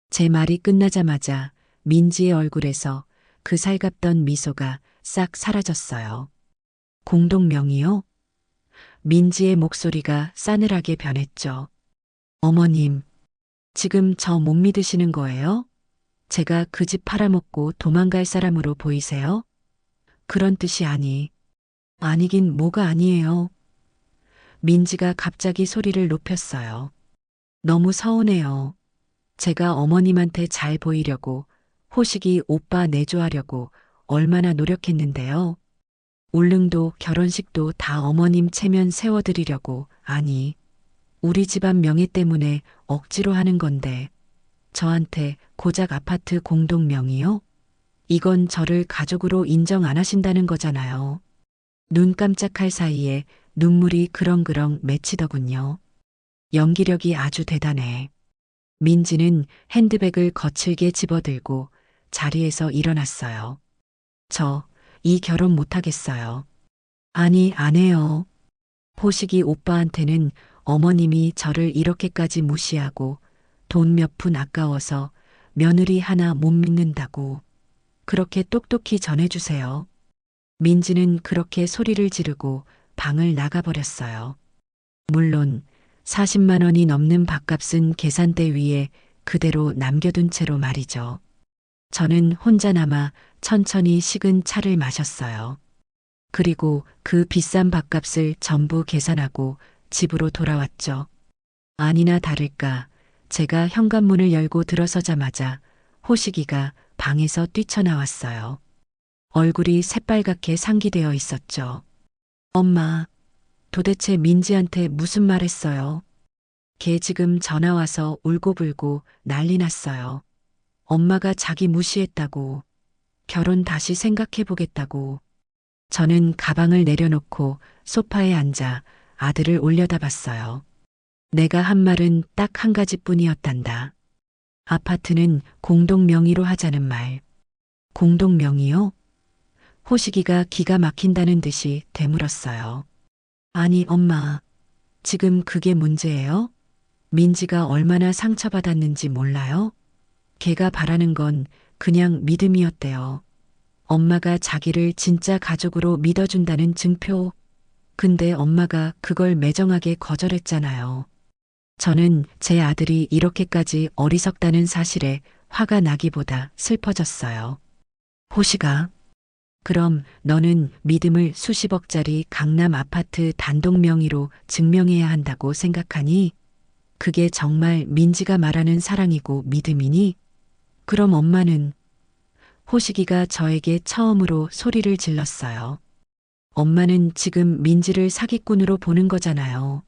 제 말이 끝나자마자 민지의 얼굴에서 그 살갑던 미소가 싹 사라졌어요. 공동 명의요? 민지의 목소리가 싸늘하게 변했죠. 어머님, 지금 저 못 믿으시는 거예요? 제가 그 집 팔아먹고 도망갈 사람으로 보이세요? 그런 뜻이 아니긴 뭐가 아니에요. 민지가 갑자기 소리를 높였어요. 너무 서운해요. 제가 어머님한테 잘 보이려고, 호식이 오빠 내조하려고 얼마나 노력했는데요. 울릉도 결혼식도 다 어머님 체면 세워드리려고, 우리 집안 명예 때문에 억지로 하는 건데, 저한테 고작 아파트 공동 명의요? 이건 저를 가족으로 인정 안 하신다는 거잖아요. 눈 깜짝할 사이에 눈물이 그렁그렁 맺히더군요. 연기력이 아주 대단해. 민지는 핸드백을 거칠게 집어들고 자리에서 일어났어요. 저, 이 결혼 못하겠어요. 아니, 안 해요. 호식이 오빠한테는 어머님이 저를 이렇게까지 무시하고 돈 몇 푼 아까워서 며느리 하나 못 믿는다고 그렇게 똑똑히 전해주세요. 민지는 그렇게 소리를 지르고 방을 나가버렸어요. 물론 40만 원이 넘는 밥값은 계산대 위에 그대로 남겨둔 채로 말이죠. 저는 혼자 남아 천천히 식은 차를 마셨어요. 그리고 그 비싼 밥값을 전부 계산하고 집으로 돌아왔죠. 아니나 다를까 제가 현관문을 열고 들어서자마자 호식이가 방에서 뛰쳐나왔어요. 얼굴이 새빨갛게 상기되어 있었죠. 엄마, 도대체 민지한테 무슨 말 했어요? 걔 지금 전화 와서 울고불고 난리 났어요. 엄마가 자기 무시했다고, 결혼 다시 생각해보겠다고. 저는 가방을 내려놓고 소파에 앉아 아들을 올려다봤어요. 내가 한 말은 딱 한 가지뿐이었단다. 아파트는 공동 명의로 하자는 말. 공동 명의요? 호식이가 기가 막힌다는 듯이 되물었어요. 아니, 엄마. 지금 그게 문제예요? 민지가 얼마나 상처받았는지 몰라요? 걔가 바라는 건 그냥 믿음이었대요. 엄마가 자기를 진짜 가족으로 믿어준다는 증표. 근데 엄마가 그걸 매정하게 거절했잖아요. 저는 제 아들이 이렇게까지 어리석다는 사실에 화가 나기보다 슬퍼졌어요. 호시가, 그럼 너는 믿음을 수십억짜리 강남 아파트 단독 명의로 증명해야 한다고 생각하니? 그게 정말 민지가 말하는 사랑이고 믿음이니? 그럼 엄마는? 호식이가 저에게 처음으로 소리를 질렀어요. 엄마는 지금 민지를 사기꾼으로 보는 거잖아요.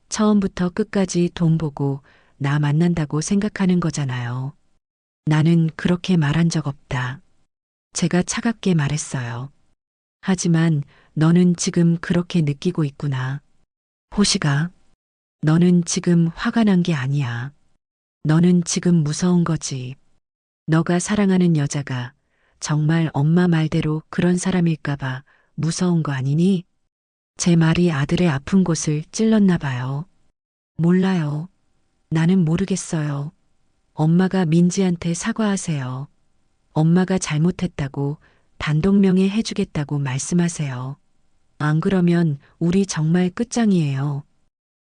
처음부터 끝까지 돈 보고 나 만난다고 생각하는 거잖아요. 나는 그렇게 말한 적 없다. 제가 차갑게 말했어요. 하지만 너는 지금 그렇게 느끼고 있구나. 호시가, 너는 지금 화가 난 게 아니야. 너는 지금 무서운 거지. 너가 사랑하는 여자가 정말 엄마 말대로 그런 사람일까봐 무서운 거 아니니? 제 말이 아들의 아픈 곳을 찔렀나 봐요. 몰라요. 나는 모르겠어요. 엄마가 민지한테 사과하세요. 엄마가 잘못했다고 단독명예 해주겠다고 말씀하세요. 안 그러면 우리 정말 끝장이에요.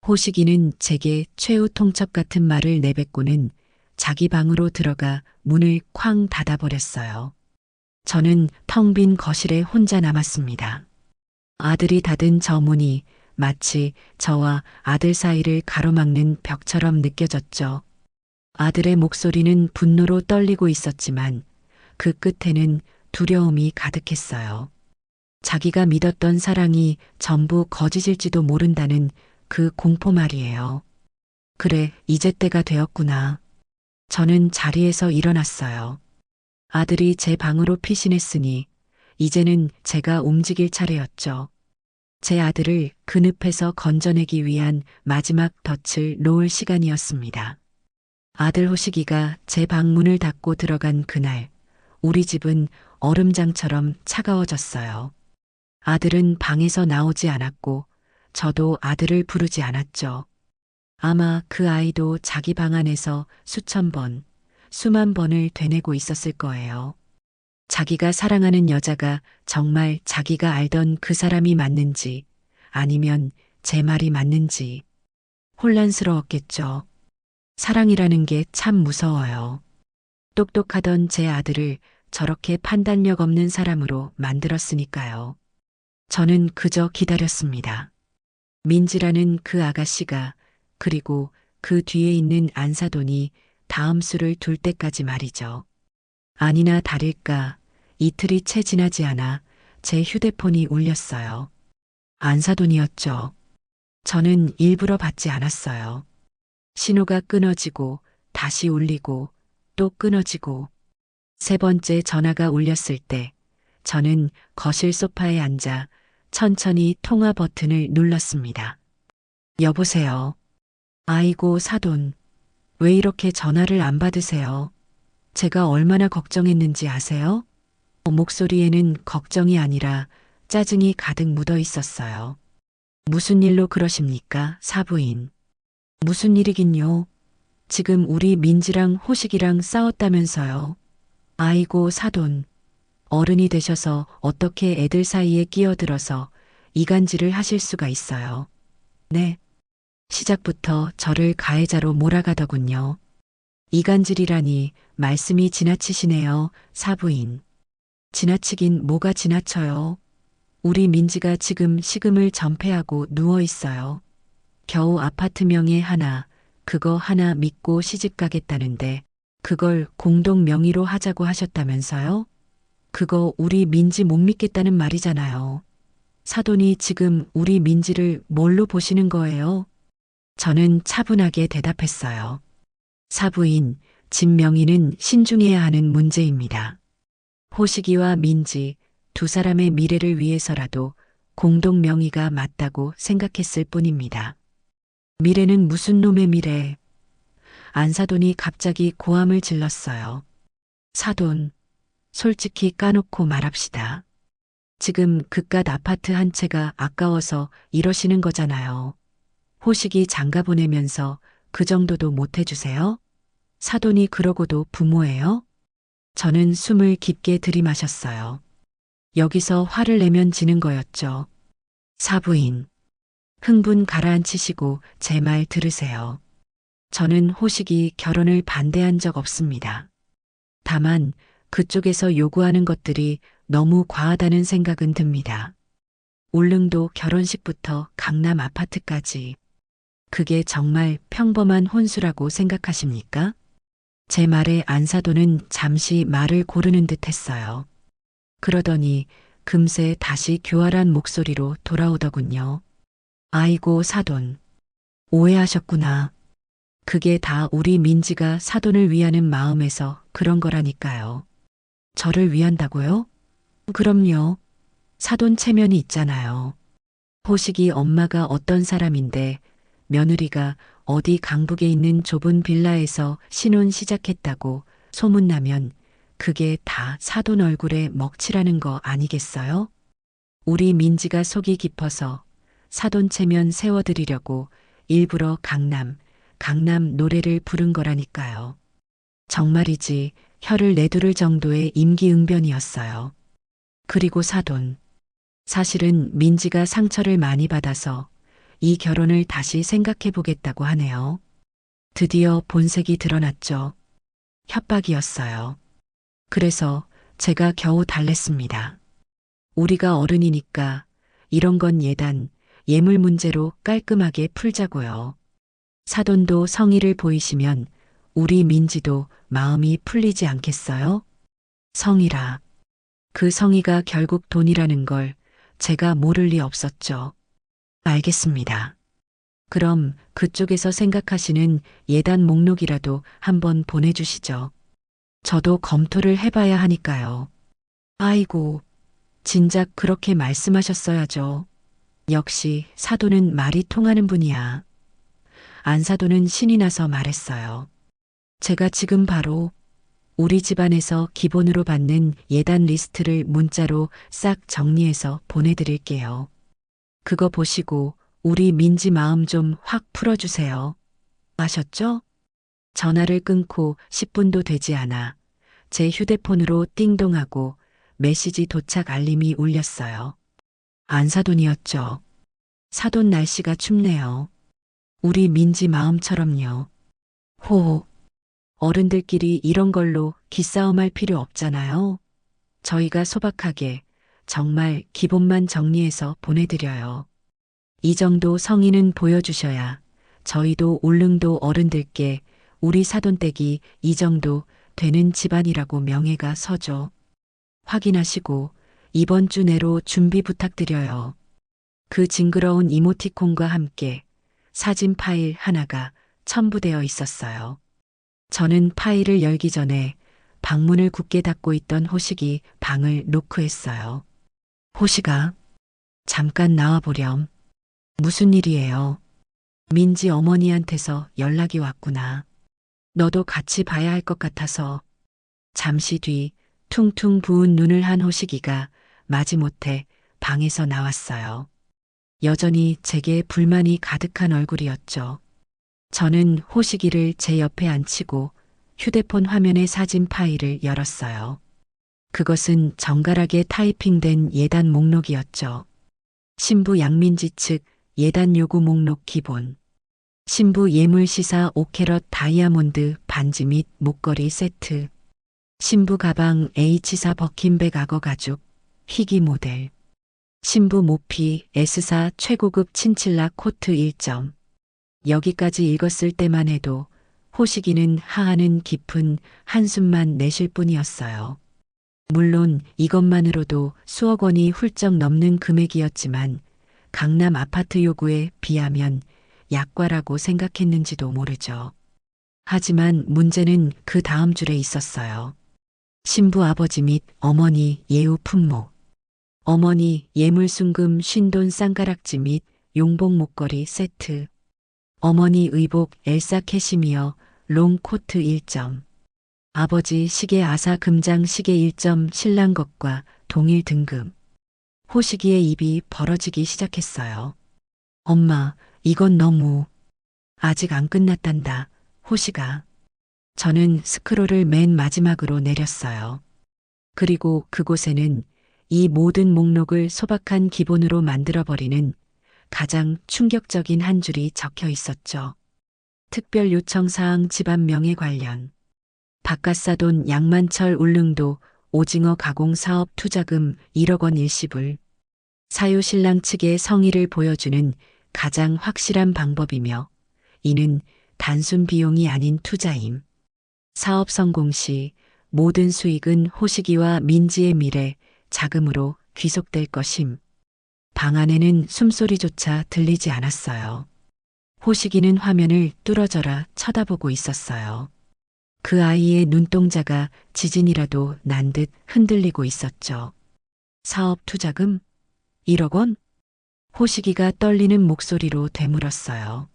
호식이는 제게 최후 통첩 같은 말을 내뱉고는 자기 방으로 들어가 문을 쾅 닫아버렸어요. 저는 텅 빈 거실에 혼자 남았습니다. 아들이 닫은 저 문이 마치 저와 아들 사이를 가로막는 벽처럼 느껴졌죠. 아들의 목소리는 분노로 떨리고 있었지만 그 끝에는 두려움이 가득했어요. 자기가 믿었던 사랑이 전부 거짓일지도 모른다는 그 공포 말이에요. 그래, 이제 때가 되었구나. 저는 자리에서 일어났어요. 아들이 제 방으로 피신했으니 이제는 제가 움직일 차례였죠. 제 아들을 그 늪에서 건져내기 위한 마지막 덫을 놓을 시간이었습니다. 아들 호식이가 제 방문을 닫고 들어간 그날, 우리 집은 얼음장처럼 차가워졌어요. 아들은 방에서 나오지 않았고, 저도 아들을 부르지 않았죠. 아마 그 아이도 자기 방 안에서 수천 번, 수만 번을 되뇌고 있었을 거예요. 자기가 사랑하는 여자가 정말 자기가 알던 그 사람이 맞는지, 아니면 제 말이 맞는지 혼란스러웠겠죠. 사랑이라는 게 참 무서워요. 똑똑하던 제 아들을 저렇게 판단력 없는 사람으로 만들었으니까요. 저는 그저 기다렸습니다. 민지라는 그 아가씨가, 그리고 그 뒤에 있는 안사돈이 다음 수를 둘 때까지 말이죠. 아니나 다를까 이틀이 채 지나지 않아 제 휴대폰이 울렸어요. 안사돈이었죠. 저는 일부러 받지 않았어요. 신호가 끊어지고 다시 울리고 또 끊어지고 세 번째 전화가 울렸을 때 저는 거실 소파에 앉아 천천히 통화 버튼을 눌렀습니다. 여보세요. 아이고, 사돈. 왜 이렇게 전화를 안 받으세요? 제가 얼마나 걱정했는지 아세요? 목소리에는 걱정이 아니라 짜증이 가득 묻어 있었어요. 무슨 일로 그러십니까, 사부인? 무슨 일이긴요? 지금 우리 민지랑 호식이랑 싸웠다면서요. 아이고, 사돈. 어른이 되셔서 어떻게 애들 사이에 끼어들어서 이간질을 하실 수가 있어요. 네. 시작부터 저를 가해자로 몰아가더군요. 이간질이라니 말씀이 지나치시네요, 사부인. 지나치긴 뭐가 지나쳐요. 우리 민지가 지금 식음을 전폐하고 누워 있어요. 겨우 아파트 명의 하나, 그거 하나 믿고 시집 가겠다는데 그걸 공동 명의로 하자고 하셨다면서요? 그거 우리 민지 못 믿겠다는 말이잖아요. 사돈이 지금 우리 민지를 뭘로 보시는 거예요? 저는 차분하게 대답했어요. 사부인, 집 명의는 신중해야 하는 문제입니다. 호식이와 민지 두 사람의 미래를 위해서라도 공동 명의가 맞다고 생각했을 뿐입니다. 미래는 무슨 놈의 미래? 안사돈이 갑자기 고함을 질렀어요. 사돈, 솔직히 까놓고 말합시다. 지금 그깟 아파트 한 채가 아까워서 이러시는 거잖아요. 호식이 장가 보내면서 그 정도도 못 해주세요? 사돈이 그러고도 부모예요? 저는 숨을 깊게 들이마셨어요. 여기서 화를 내면 지는 거였죠. 사부인. 흥분 가라앉히시고 제 말 들으세요. 저는 호식이 결혼을 반대한 적 없습니다. 다만 그쪽에서 요구하는 것들이 너무 과하다는 생각은 듭니다. 울릉도 결혼식부터 강남 아파트까지. 그게 정말 평범한 혼수라고 생각하십니까? 제 말에 안사돈은 잠시 말을 고르는 듯 했어요. 그러더니 금세 다시 교활한 목소리로 돌아오더군요. 아이고, 사돈. 오해하셨구나. 그게 다 우리 민지가 사돈을 위하는 마음에서 그런 거라니까요. 저를 위한다고요? 그럼요. 사돈 체면이 있잖아요. 호식이 엄마가 어떤 사람인데 며느리가 어디 강북에 있는 좁은 빌라에서 신혼 시작했다고 소문나면 그게 다 사돈 얼굴에 먹칠하는 거 아니겠어요? 우리 민지가 속이 깊어서 사돈 체면 세워드리려고 일부러 강남 노래를 부른 거라니까요. 정말이지 혀를 내두를 정도의 임기응변이었어요. 그리고 사돈. 사실은 민지가 상처를 많이 받아서 이 결혼을 다시 생각해 보겠다고 하네요. 드디어 본색이 드러났죠. 협박이었어요. 그래서 제가 겨우 달랬습니다. 우리가 어른이니까 이런 건 예물 문제로 깔끔하게 풀자고요. 사돈도 성의를 보이시면 우리 민지도 마음이 풀리지 않겠어요? 성의라. 그 성의가 결국 돈이라는 걸 제가 모를 리 없었죠. 알겠습니다. 그럼 그쪽에서 생각하시는 예단 목록이라도 한번 보내주시죠. 저도 검토를 해봐야 하니까요. 아이고, 진작 그렇게 말씀하셨어야죠. 역시 사돈은 말이 통하는 분이야. 안사돈은 신이 나서 말했어요. 제가 지금 바로 우리 집안에서 기본으로 받는 예단 리스트를 문자로 싹 정리해서 보내드릴게요. 그거 보시고 우리 민지 마음 좀 확 풀어주세요. 아셨죠? 전화를 끊고 10분도 되지 않아 제 휴대폰으로 띵동하고 메시지 도착 알림이 울렸어요. 안사돈이었죠. 사돈 날씨가 춥네요. 우리 민지 마음처럼요. 호호. 어른들끼리 이런 걸로 기싸움할 필요 없잖아요. 저희가 소박하게 정말 기본만 정리해서 보내드려요. 이 정도 성의는 보여주셔야 저희도 울릉도 어른들께 우리 사돈댁이 이 정도 되는 집안이라고 명예가 서죠. 확인하시고 이번 주 내로 준비 부탁드려요. 그 징그러운 이모티콘과 함께 사진 파일 하나가 첨부되어 있었어요. 저는 파일을 열기 전에 방문을 굳게 닫고 있던 호식이 방을 노크했어요. 호식아, 잠깐 나와보렴. 무슨 일이에요? 민지 어머니한테서 연락이 왔구나. 너도 같이 봐야 할 것 같아서. 잠시 뒤 퉁퉁 부은 눈을 한 호식이가 마지못해 방에서 나왔어요. 여전히 제게 불만이 가득한 얼굴이었죠. 저는 호식이를 제 옆에 앉히고 휴대폰 화면의 사진 파일을 열었어요. 그것은 정갈하게 타이핑된 예단 목록이었죠. 신부 양민지 측 예단 요구 목록 기본. 신부 예물시사 5캐럿 다이아몬드 반지 및 목걸이 세트. 신부 가방 H사 버킨백 악어 가죽 희귀 모델. 신부 모피 S사 최고급 친칠락 코트 1점. 여기까지 읽었을 때만 해도 호식이는 하하는 깊은 한숨만 내쉴 뿐이었어요. 물론 이것만으로도 수억 원이 훌쩍 넘는 금액이었지만 강남 아파트 요구에 비하면 약과라고 생각했는지도 모르죠. 하지만 문제는 그 다음 줄에 있었어요. 신부 아버지 및 어머니 예우 품목. 어머니 예물순금 쉰돈 쌍가락지 및 용복 목걸이 세트. 어머니 의복 엘사 캐시미어 롱 코트 1점. 아버지 시계 아사 금장 시계 1점 신랑 것과 동일 등급. 호식이의 입이 벌어지기 시작했어요. 엄마, 이건 너무. 아직 안 끝났단다, 호식아. 저는 스크롤을 맨 마지막으로 내렸어요. 그리고 그곳에는 이 모든 목록을 소박한 기본으로 만들어버리는 가장 충격적인 한 줄이 적혀 있었죠. 특별 요청 사항 집안 명예 관련. 바깥사돈 양만철 울릉도 오징어 가공 사업 투자금 1억 원 일시불. 사유 신랑 측의 성의를 보여주는 가장 확실한 방법이며 이는 단순 비용이 아닌 투자임. 사업 성공 시 모든 수익은 호식이와 민지의 미래 자금으로 귀속될 것임. 방 안에는 숨소리조차 들리지 않았어요. 호식이는 화면을 뚫어져라 쳐다보고 있었어요. 그 아이의 눈동자가 지진이라도 난 듯 흔들리고 있었죠. 사업 투자금 1억 원? 호식이가 떨리는 목소리로 되물었어요.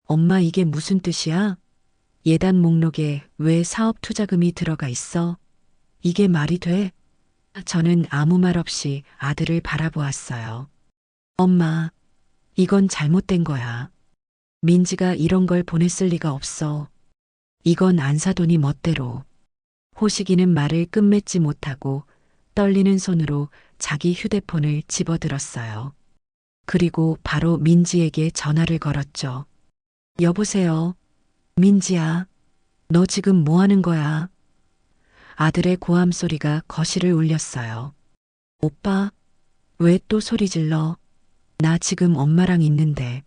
엄마 이게 무슨 뜻이야? 예단 목록에 왜 사업 투자금이 들어가 있어? 이게 말이 돼? 저는 아무 말 없이 아들을 바라보았어요. 엄마, 이건 잘못된 거야. 민지가 이런 걸 보냈을 리가 없어. 이건 안사돈이 멋대로. 호식이는 말을 끝맺지 못하고 떨리는 손으로 자기 휴대폰을 집어들었어요. 그리고 바로 민지에게 전화를 걸었죠. 여보세요. 민지야, 너 지금 뭐 하는 거야? 아들의 고함 소리가 거실을 울렸어요. 오빠, 왜 또 소리 질러? 나 지금 엄마랑 있는데.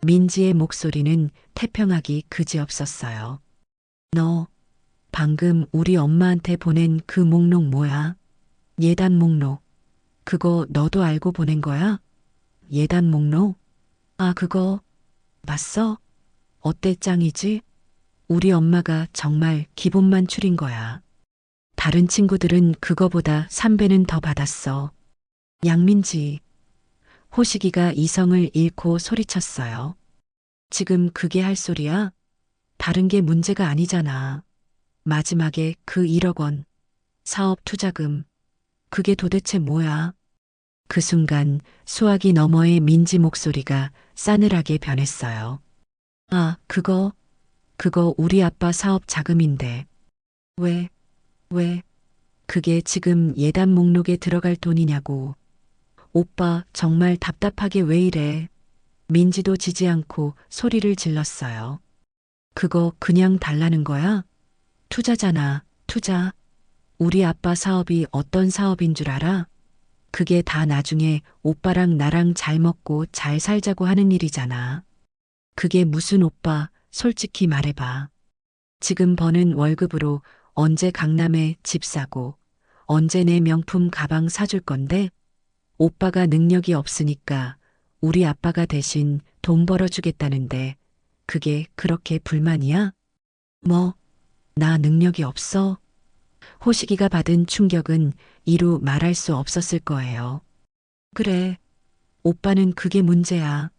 민지의 목소리는 태평하기 그지없었어요. 너 방금 우리 엄마한테 보낸 그 목록 뭐야? 예단 목록. 그거 너도 알고 보낸 거야? 예단 목록? 아, 그거 봤어? 어때 짱이지? 우리 엄마가 정말 기본만 추린 거야. 다른 친구들은 그거보다 3배는 더 받았어. 양민지. 호식이가 이성을 잃고 소리쳤어요. 지금 그게 할 소리야? 다른 게 문제가 아니잖아. 마지막에 그 1억 원. 사업 투자금. 그게 도대체 뭐야? 그 순간 수화기 너머의 민지 목소리가 싸늘하게 변했어요. 아, 그거 우리 아빠 사업 자금인데. 왜? 그게 지금 예단 목록에 들어갈 돈이냐고. 오빠 정말 답답하게 왜 이래. 민지도 지지 않고 소리를 질렀어요. 그거 그냥 달라는 거야? 투자잖아, 투자. 우리 아빠 사업이 어떤 사업인 줄 알아? 그게 다 나중에 오빠랑 나랑 잘 먹고 잘 살자고 하는 일이잖아. 그게 무슨 오빠, 솔직히 말해봐. 지금 버는 월급으로 언제 강남에 집 사고, 언제 내 명품 가방 사줄 건데? 오빠가 능력이 없으니까 우리 아빠가 대신 돈 벌어주겠다는데 그게 그렇게 불만이야? 뭐, 나 능력이 없어? 호식이가 받은 충격은 이루 말할 수 없었을 거예요. 그래, 오빠는 그게 문제야.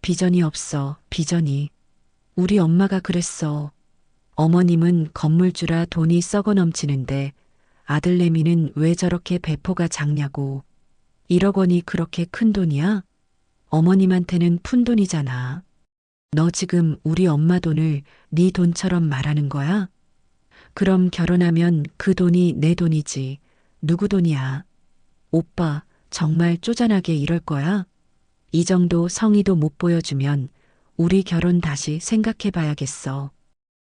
비전이 없어, 비전이. 우리 엄마가 그랬어. 어머님은 건물주라 돈이 썩어 넘치는데 아들내미는 왜 저렇게 배포가 작냐고. 1억 원이 그렇게 큰 돈이야? 어머님한테는 푼돈이잖아. 너 지금 우리 엄마 돈을 네 돈처럼 말하는 거야? 그럼 결혼하면 그 돈이 내 돈이지. 누구 돈이야? 오빠, 정말 쪼잔하게 이럴 거야? 이 정도 성의도 못 보여주면 우리 결혼 다시 생각해 봐야겠어.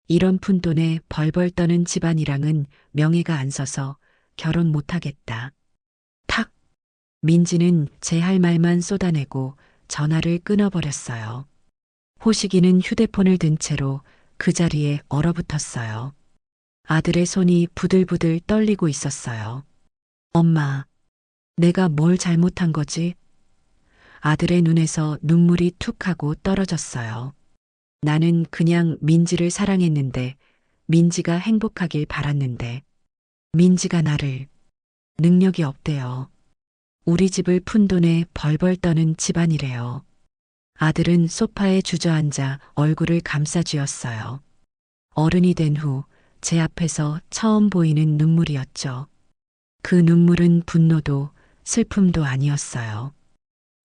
이런 푼돈에 벌벌 떠는 집안이랑은 명예가 안 서서 결혼 못 하겠다. 탁! 민지는 제 할 말만 쏟아내고 전화를 끊어버렸어요. 호식이는 휴대폰을 든 채로 그 자리에 얼어붙었어요. 아들의 손이 부들부들 떨리고 있었어요. 엄마, 내가 뭘 잘못한 거지? 아들의 눈에서 눈물이 툭 하고 떨어졌어요. 나는 그냥 민지를 사랑했는데, 민지가 행복하길 바랐는데, 민지가 나를 능력이 없대요. 우리 집을 푼돈에 벌벌 떠는 집안이래요. 아들은 소파에 주저앉아 얼굴을 감싸쥐었어요. 어른이 된 후 제 앞에서 처음 보이는 눈물이었죠. 그 눈물은 분노도 슬픔도 아니었어요.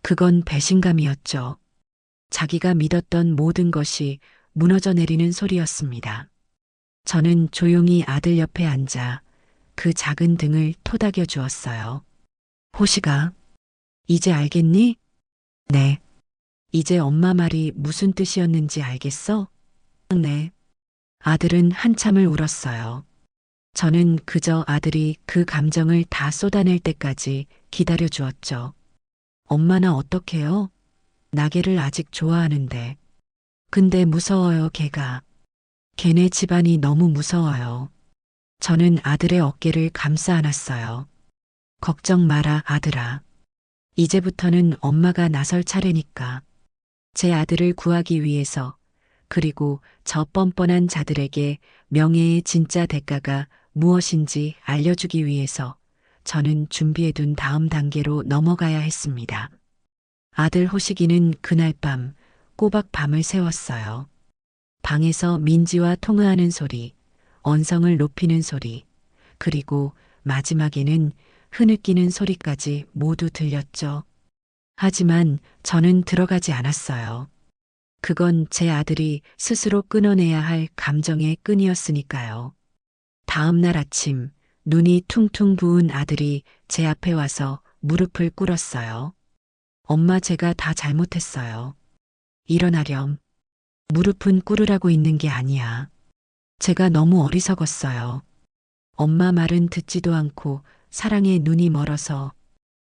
그건 배신감이었죠. 자기가 믿었던 모든 것이 무너져 내리는 소리였습니다. 저는 조용히 아들 옆에 앉아 그 작은 등을 토닥여 주었어요. 호시가, 이제 알겠니? 네. 이제 엄마 말이 무슨 뜻이었는지 알겠어? 네. 아들은 한참을 울었어요. 저는 그저 아들이 그 감정을 다 쏟아낼 때까지 기다려 주었죠. 엄마나 어떡해요? 나게를 아직 좋아하는데. 근데 무서워요, 걔가. 걔네 집안이 너무 무서워요. 저는 아들의 어깨를 감싸 안았어요. 걱정 마라, 아들아. 이제부터는 엄마가 나설 차례니까. 제 아들을 구하기 위해서, 그리고 저 뻔뻔한 자들에게 명예의 진짜 대가가 무엇인지 알려주기 위해서 저는 준비해둔 다음 단계로 넘어가야 했습니다. 아들 호식이는 그날 밤 꼬박 밤을 새웠어요. 방에서 민지와 통화하는 소리, 언성을 높이는 소리, 그리고 마지막에는 흐느끼는 소리까지 모두 들렸죠. 하지만 저는 들어가지 않았어요. 그건 제 아들이 스스로 끊어내야 할 감정의 끈이었으니까요. 다음 날 아침, 눈이 퉁퉁 부은 아들이 제 앞에 와서 무릎을 꿇었어요. 엄마, 제가 다 잘못했어요. 일어나렴. 무릎은 꿇으라고 있는 게 아니야. 제가 너무 어리석었어요. 엄마 말은 듣지도 않고 사랑에 눈이 멀어서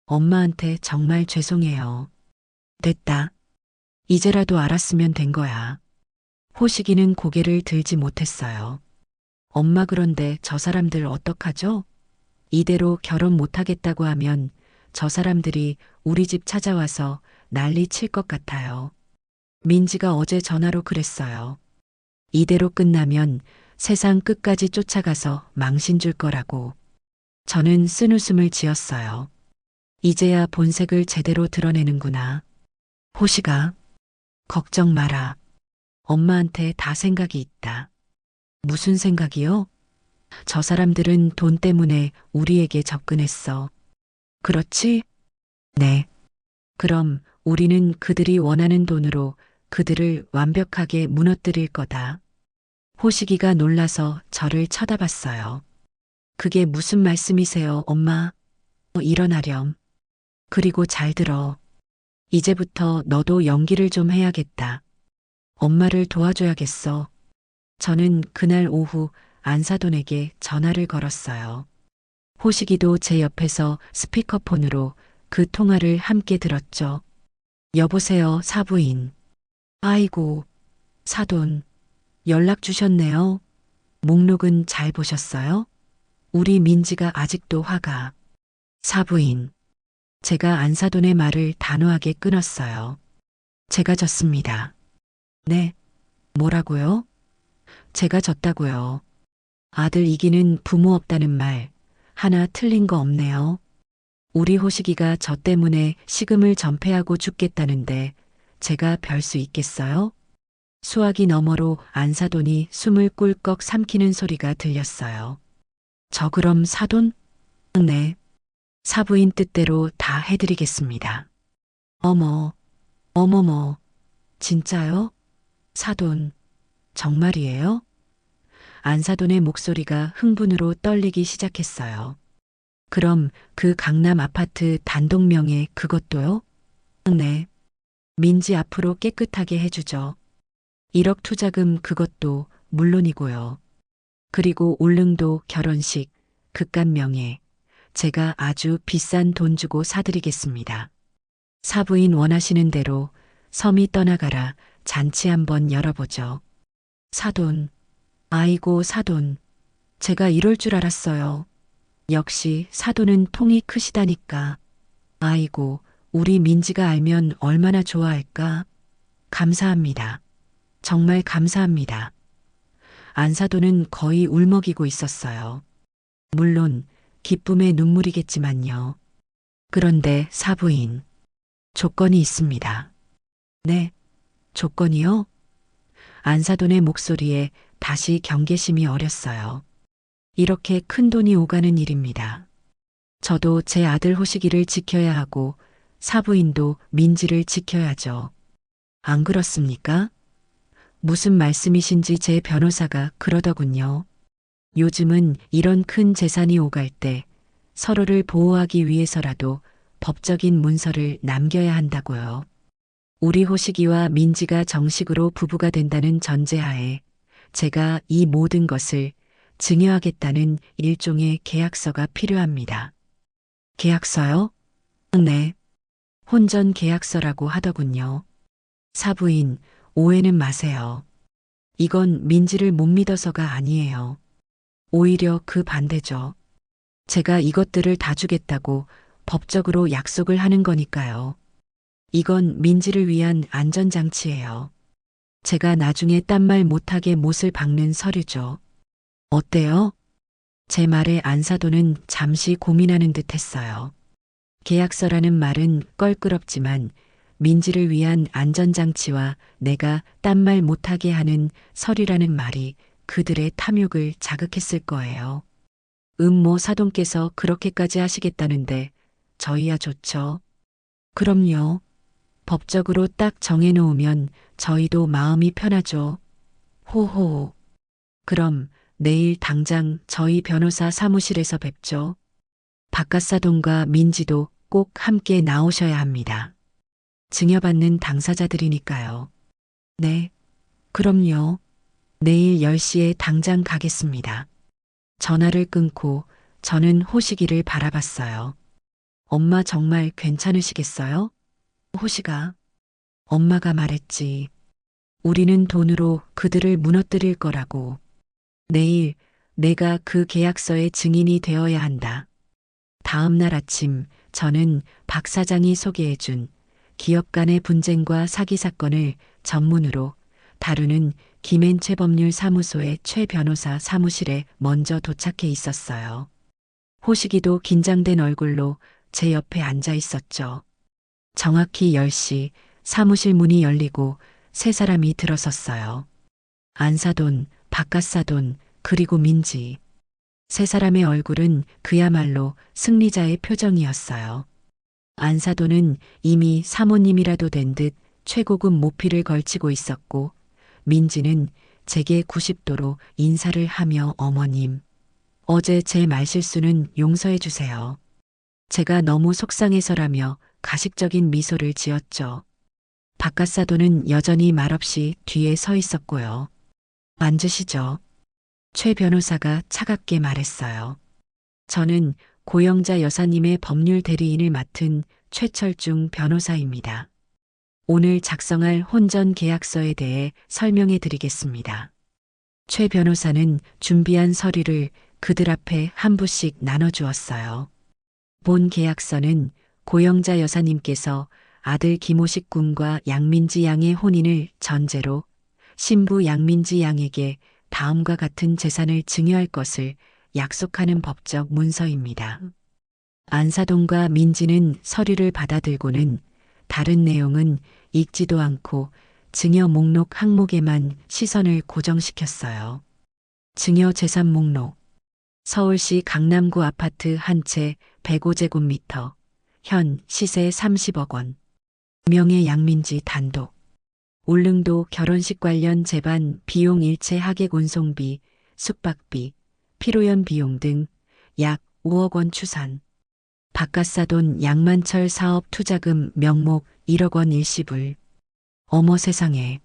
엄마한테 정말 죄송해요. 됐다. 이제라도 알았으면 된 거야. 호식이는 고개를 들지 못했어요. 엄마, 그런데 저 사람들 어떡하죠? 이대로 결혼 못하겠다고 하면 저 사람들이 우리 집 찾아와서 난리 칠 것 같아요. 민지가 어제 전화로 그랬어요. 이대로 끝나면 세상 끝까지 쫓아가서 망신 줄 거라고. 저는 쓴웃음을 지었어요. 이제야 본색을 제대로 드러내는구나. 호시가, 걱정 마라. 엄마한테 다 생각이 있다. 무슨 생각이요? 저 사람들은 돈 때문에 우리에게 접근했어. 그렇지? 네. 그럼 우리는 그들이 원하는 돈으로 그들을 완벽하게 무너뜨릴 거다. 호식이가 놀라서 저를 쳐다봤어요. 그게 무슨 말씀이세요, 엄마? 일어나렴. 그리고 잘 들어. 이제부터 너도 연기를 좀 해야겠다. 엄마를 도와줘야겠어. 저는 그날 오후 안사돈에게 전화를 걸었어요. 호식이도 제 옆에서 스피커폰으로 그 통화를 함께 들었죠. 여보세요, 사부인. 아이고, 사돈. 연락 주셨네요. 목록은 잘 보셨어요? 우리 민지가 아직도 화가. 사부인. 제가 안사돈의 말을 단호하게 끊었어요. 제가 졌습니다. 네. 뭐라고요? 제가 졌다고요. 아들 이기는 부모 없다는 말 하나 틀린 거 없네요. 우리 호식이가 저 때문에 식음을 전폐하고 죽겠다는데 제가 별 수 있겠어요? 수화기 너머로 안사돈이 숨을 꿀꺽 삼키는 소리가 들렸어요. 저 그럼 사돈? 네. 사부인 뜻대로 다 해드리겠습니다. 어머, 어머머, 진짜요? 사돈, 정말이에요? 안사돈의 목소리가 흥분으로 떨리기 시작했어요. 그럼 그 강남 아파트 단독명예 그것도요? 네. 민지 앞으로 깨끗하게 해주죠. 1억 투자금 그것도 물론이고요. 그리고 울릉도 결혼식, 극간명예, 제가 아주 비싼 돈 주고 사드리겠습니다. 사부인 원하시는 대로 섬이 떠나가라 잔치 한번 열어보죠. 사돈, 아이고 사돈, 제가 이럴 줄 알았어요. 역시 사돈은 통이 크시다니까. 아이고, 우리 민지가 알면 얼마나 좋아할까? 감사합니다. 정말 감사합니다. 안사돈은 거의 울먹이고 있었어요. 물론 기쁨의 눈물이겠지만요. 그런데 사부인, 조건이 있습니다. 네, 조건이요? 안사돈의 목소리에 다시 경계심이 어렸어요. 이렇게 큰 돈이 오가는 일입니다. 저도 제 아들 호식이를 지켜야 하고 사부인도 민지를 지켜야죠. 안 그렇습니까? 무슨 말씀이신지 제 변호사가 그러더군요. 요즘은 이런 큰 재산이 오갈 때 서로를 보호하기 위해서라도 법적인 문서를 남겨야 한다고요. 우리 호식이와 민지가 정식으로 부부가 된다는 전제하에 제가 이 모든 것을 증여하겠다는 일종의 계약서가 필요합니다. 계약서요? 네. 혼전 계약서라고 하더군요. 사부인, 오해는 마세요. 이건 민지를 못 믿어서가 아니에요. 오히려 그 반대죠. 제가 이것들을 다 주겠다고 법적으로 약속을 하는 거니까요. 이건 민지를 위한 안전장치예요. 제가 나중에 딴말 못하게 못을 박는 서류죠. 어때요? 제 말에 안사돈은 잠시 고민하는 듯 했어요. 계약서라는 말은 껄끄럽지만 민지를 위한 안전장치와 내가 딴말 못하게 하는 서류라는 말이 그들의 탐욕을 자극했을 거예요. 모 사돈께서 그렇게까지 하시겠다는데 저희야 좋죠. 그럼요. 법적으로 딱 정해놓으면 저희도 마음이 편하죠. 호호. 그럼 내일 당장 저희 변호사 사무실에서 뵙죠. 박갓사돈과 민지도 꼭 함께 나오셔야 합니다. 증여받는 당사자들이니까요. 네, 그럼요. 내일 10시에 당장 가겠습니다. 전화를 끊고 저는 호식이를 바라봤어요. 엄마 정말 괜찮으시겠어요? 호식아, 엄마가 말했지. 우리는 돈으로 그들을 무너뜨릴 거라고. 내일 내가 그 계약서의 증인이 되어야 한다. 다음 날 아침 저는 박 사장이 소개해준 기업 간의 분쟁과 사기 사건을 전문으로 다루는 김앤최 법률사무소의 최 변호사 사무실에 먼저 도착해 있었어요. 호식이도 긴장된 얼굴로 제 옆에 앉아 있었죠. 정확히 10시 사무실 문이 열리고 세 사람이 들어섰어요. 안사돈, 박갓사돈, 그리고 민지. 세 사람의 얼굴은 그야말로 승리자의 표정이었어요. 안사돈은 이미 사모님이라도 된 듯 최고급 모피를 걸치고 있었고, 민지는 제게 90도로 인사를 하며 어머님, 어제 제 말실수는 용서해 주세요. 제가 너무 속상해서라며 가식적인 미소를 지었죠. 박갓사돈은 여전히 말없이 뒤에 서 있었고요. 앉으시죠. 최 변호사가 차갑게 말했어요. 저는 고영자 여사님의 법률 대리인을 맡은 최철중 변호사입니다. 오늘 작성할 혼전 계약서에 대해 설명해 드리겠습니다. 최 변호사는 준비한 서류를 그들 앞에 한 부씩 나눠주었어요. 본 계약서는 고영자 여사님께서 아들 김호식 군과 양민지 양의 혼인을 전제로 신부 양민지 양에게 다음과 같은 재산을 증여할 것을 약속하는 법적 문서입니다. 안사돈과 민지는 서류를 받아들고는 다른 내용은 읽지도 않고 증여 목록 항목에만 시선을 고정시켰어요. 증여 재산 목록. 서울시 강남구 아파트 한 채 105제곱미터. 현 시세 30억 원. 명예 양민지 단독. 울릉도 결혼식 관련 제반 비용 일체 하객 운송비, 숙박비, 피로연 비용 등 약 5억 원 추산. 바깥사돈 양만철 사업 투자금 명목 1억 원 일시불. 어머 세상에.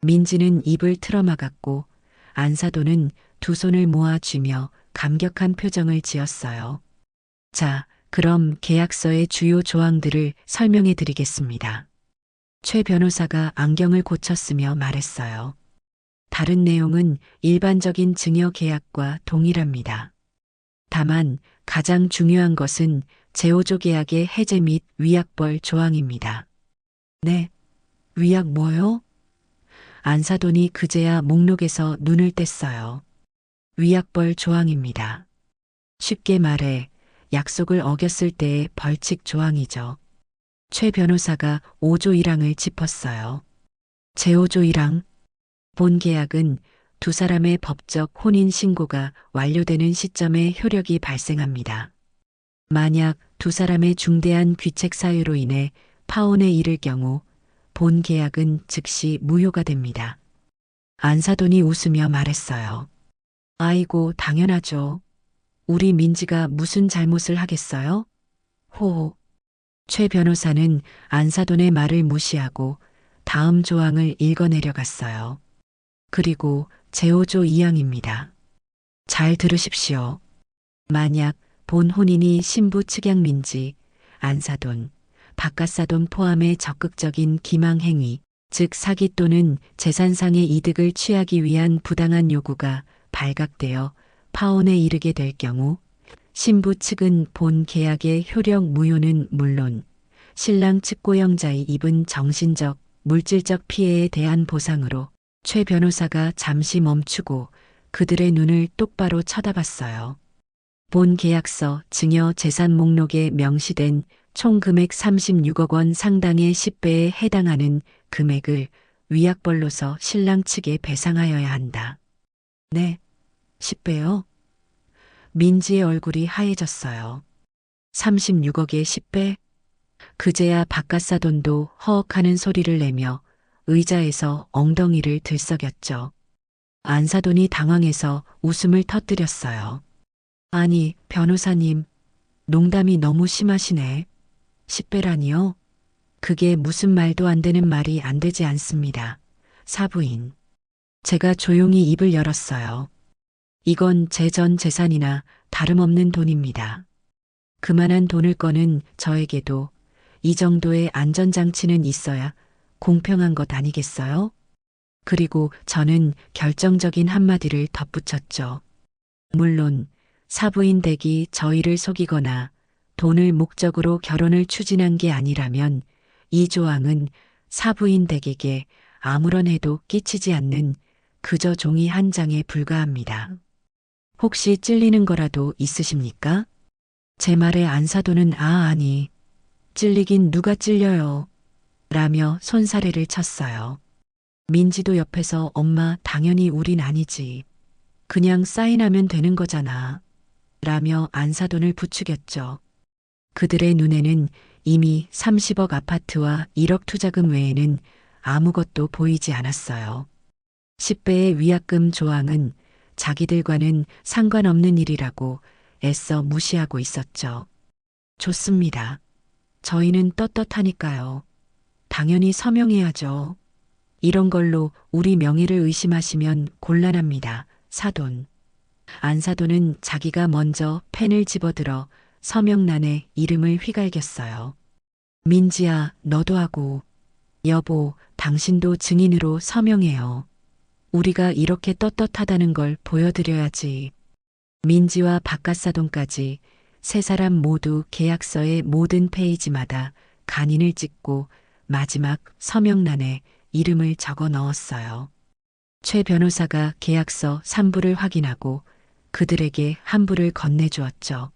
민지는 입을 틀어막았고 안사돈은 두 손을 모아쥐며 감격한 표정을 지었어요. 자, 그럼 계약서의 주요 조항들을 설명해 드리겠습니다. 최 변호사가 안경을 고쳤으며 말했어요. 다른 내용은 일반적인 증여 계약과 동일합니다. 다만 가장 중요한 것은 제오조 계약의 해제 및 위약벌 조항입니다. 네, 위약 뭐요? 안사돈이 그제야 목록에서 눈을 뗐어요. 위약벌 조항입니다. 쉽게 말해 약속을 어겼을 때의 벌칙 조항이죠. 최 변호사가 5조 1항을 짚었어요. 제5조 1항. 본 계약은 두 사람의 법적 혼인 신고가 완료되는 시점에 효력이 발생합니다. 만약 두 사람의 중대한 귀책 사유로 인해 파혼에 이를 경우 본 계약은 즉시 무효가 됩니다. 안사돈이 웃으며 말했어요. 아이고, 당연하죠. 우리 민지가 무슨 잘못을 하겠어요? 호호. 최 변호사는 안사돈의 말을 무시하고 다음 조항을 읽어내려갔어요. 그리고 제5조 2항입니다. 잘 들으십시오. 만약 본 혼인이 신부 측양 민지, 안사돈, 바깥사돈 포함의 적극적인 기망행위, 즉 사기 또는 재산상의 이득을 취하기 위한 부당한 요구가 발각되어 파혼에 이르게 될 경우 신부 측은 본 계약의 효력 무효는 물론 신랑 측 고영자의 입은 정신적, 물질적 피해에 대한 보상으로. 최 변호사가 잠시 멈추고 그들의 눈을 똑바로 쳐다봤어요. 본 계약서 증여 재산 목록에 명시된 총 금액 36억 원 상당의 10배에 해당하는 금액을 위약벌로서 신랑 측에 배상하여야 한다. 네, 10배요? 민지의 얼굴이 하얘졌어요. 36억의 10배? 그제야 바깥사돈도 허헉하는 소리를 내며 의자에서 엉덩이를 들썩였죠. 안사돈이 당황해서 웃음을 터뜨렸어요. 아니, 변호사님, 농담이 너무 심하시네. 10배라니요? 그게 무슨 말도 안 되는 말이 안 되지 않습니다. 사부인. 제가 조용히 입을 열었어요. 이건 제 전 재산이나 다름없는 돈입니다. 그만한 돈을 거는 저에게도 이 정도의 안전장치는 있어야 공평한 것 아니겠어요? 그리고 저는 결정적인 한마디를 덧붙였죠. 물론 사부인 댁이 저희를 속이거나 돈을 목적으로 결혼을 추진한 게 아니라면 이 조항은 사부인 댁에게 아무런 해도 끼치지 않는 그저 종이 한 장에 불과합니다. 혹시 찔리는 거라도 있으십니까? 제 말에 안사돈은 아니, 찔리긴 누가 찔려요. 라며 손사래를 쳤어요. 민지도 옆에서 엄마 당연히 우린 아니지. 그냥 사인하면 되는 거잖아. 라며 안사돈을 부추겼죠. 그들의 눈에는 이미 30억 아파트와 1억 투자금 외에는 아무것도 보이지 않았어요. 10배의 위약금 조항은 자기들과는 상관없는 일이라고 애써 무시하고 있었죠. 좋습니다. 저희는 떳떳하니까요. 당연히 서명해야죠. 이런 걸로 우리 명예를 의심하시면 곤란합니다. 사돈. 안사돈은 자기가 먼저 펜을 집어들어 서명란에 이름을 휘갈겼어요. 민지야, 너도 하고. 여보, 당신도 증인으로 서명해요. 우리가 이렇게 떳떳하다는 걸 보여드려야지. 민지와 바깥사돈까지 세 사람 모두 계약서의 모든 페이지마다 간인을 찍고 마지막 서명란에 이름을 적어 넣었어요. 최 변호사가 계약서 3부를 확인하고 그들에게 한 부를 건네주었죠.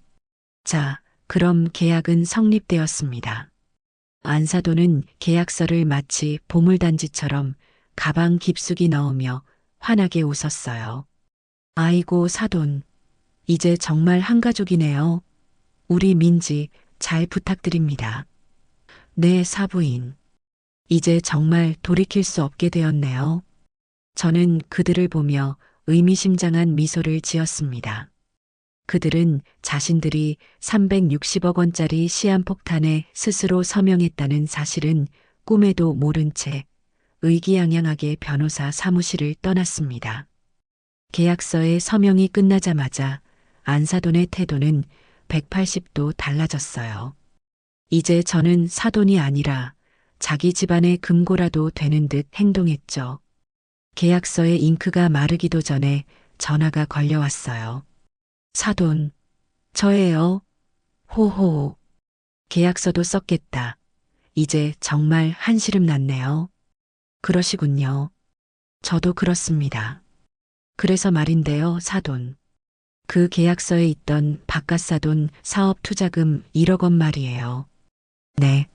자, 그럼 계약은 성립되었습니다. 안사돈은 계약서를 마치 보물단지처럼 가방 깊숙이 넣으며 환하게 웃었어요. 아이고, 사돈. 이제 정말 한가족이네요. 우리 민지 잘 부탁드립니다. 네, 사부인. 이제 정말 돌이킬 수 없게 되었네요. 저는 그들을 보며 의미심장한 미소를 지었습니다. 그들은 자신들이 360억 원짜리 시한폭탄에 스스로 서명했다는 사실은 꿈에도 모른 채 의기양양하게 변호사 사무실을 떠났습니다. 계약서의 서명이 끝나자마자 안사돈의 태도는 180도 달라졌어요. 이제 저는 사돈이 아니라 자기 집안의 금고라도 되는 듯 행동했죠. 계약서의 잉크가 마르기도 전에 전화가 걸려왔어요. 사돈, 저예요. 호호. 계약서도 썼겠다. 이제 정말 한시름 났네요. 그러시군요. 저도 그렇습니다. 그래서 말인데요, 사돈. 그 계약서에 있던 바깥사돈 사업 투자금 1억 원 말이에요. 네.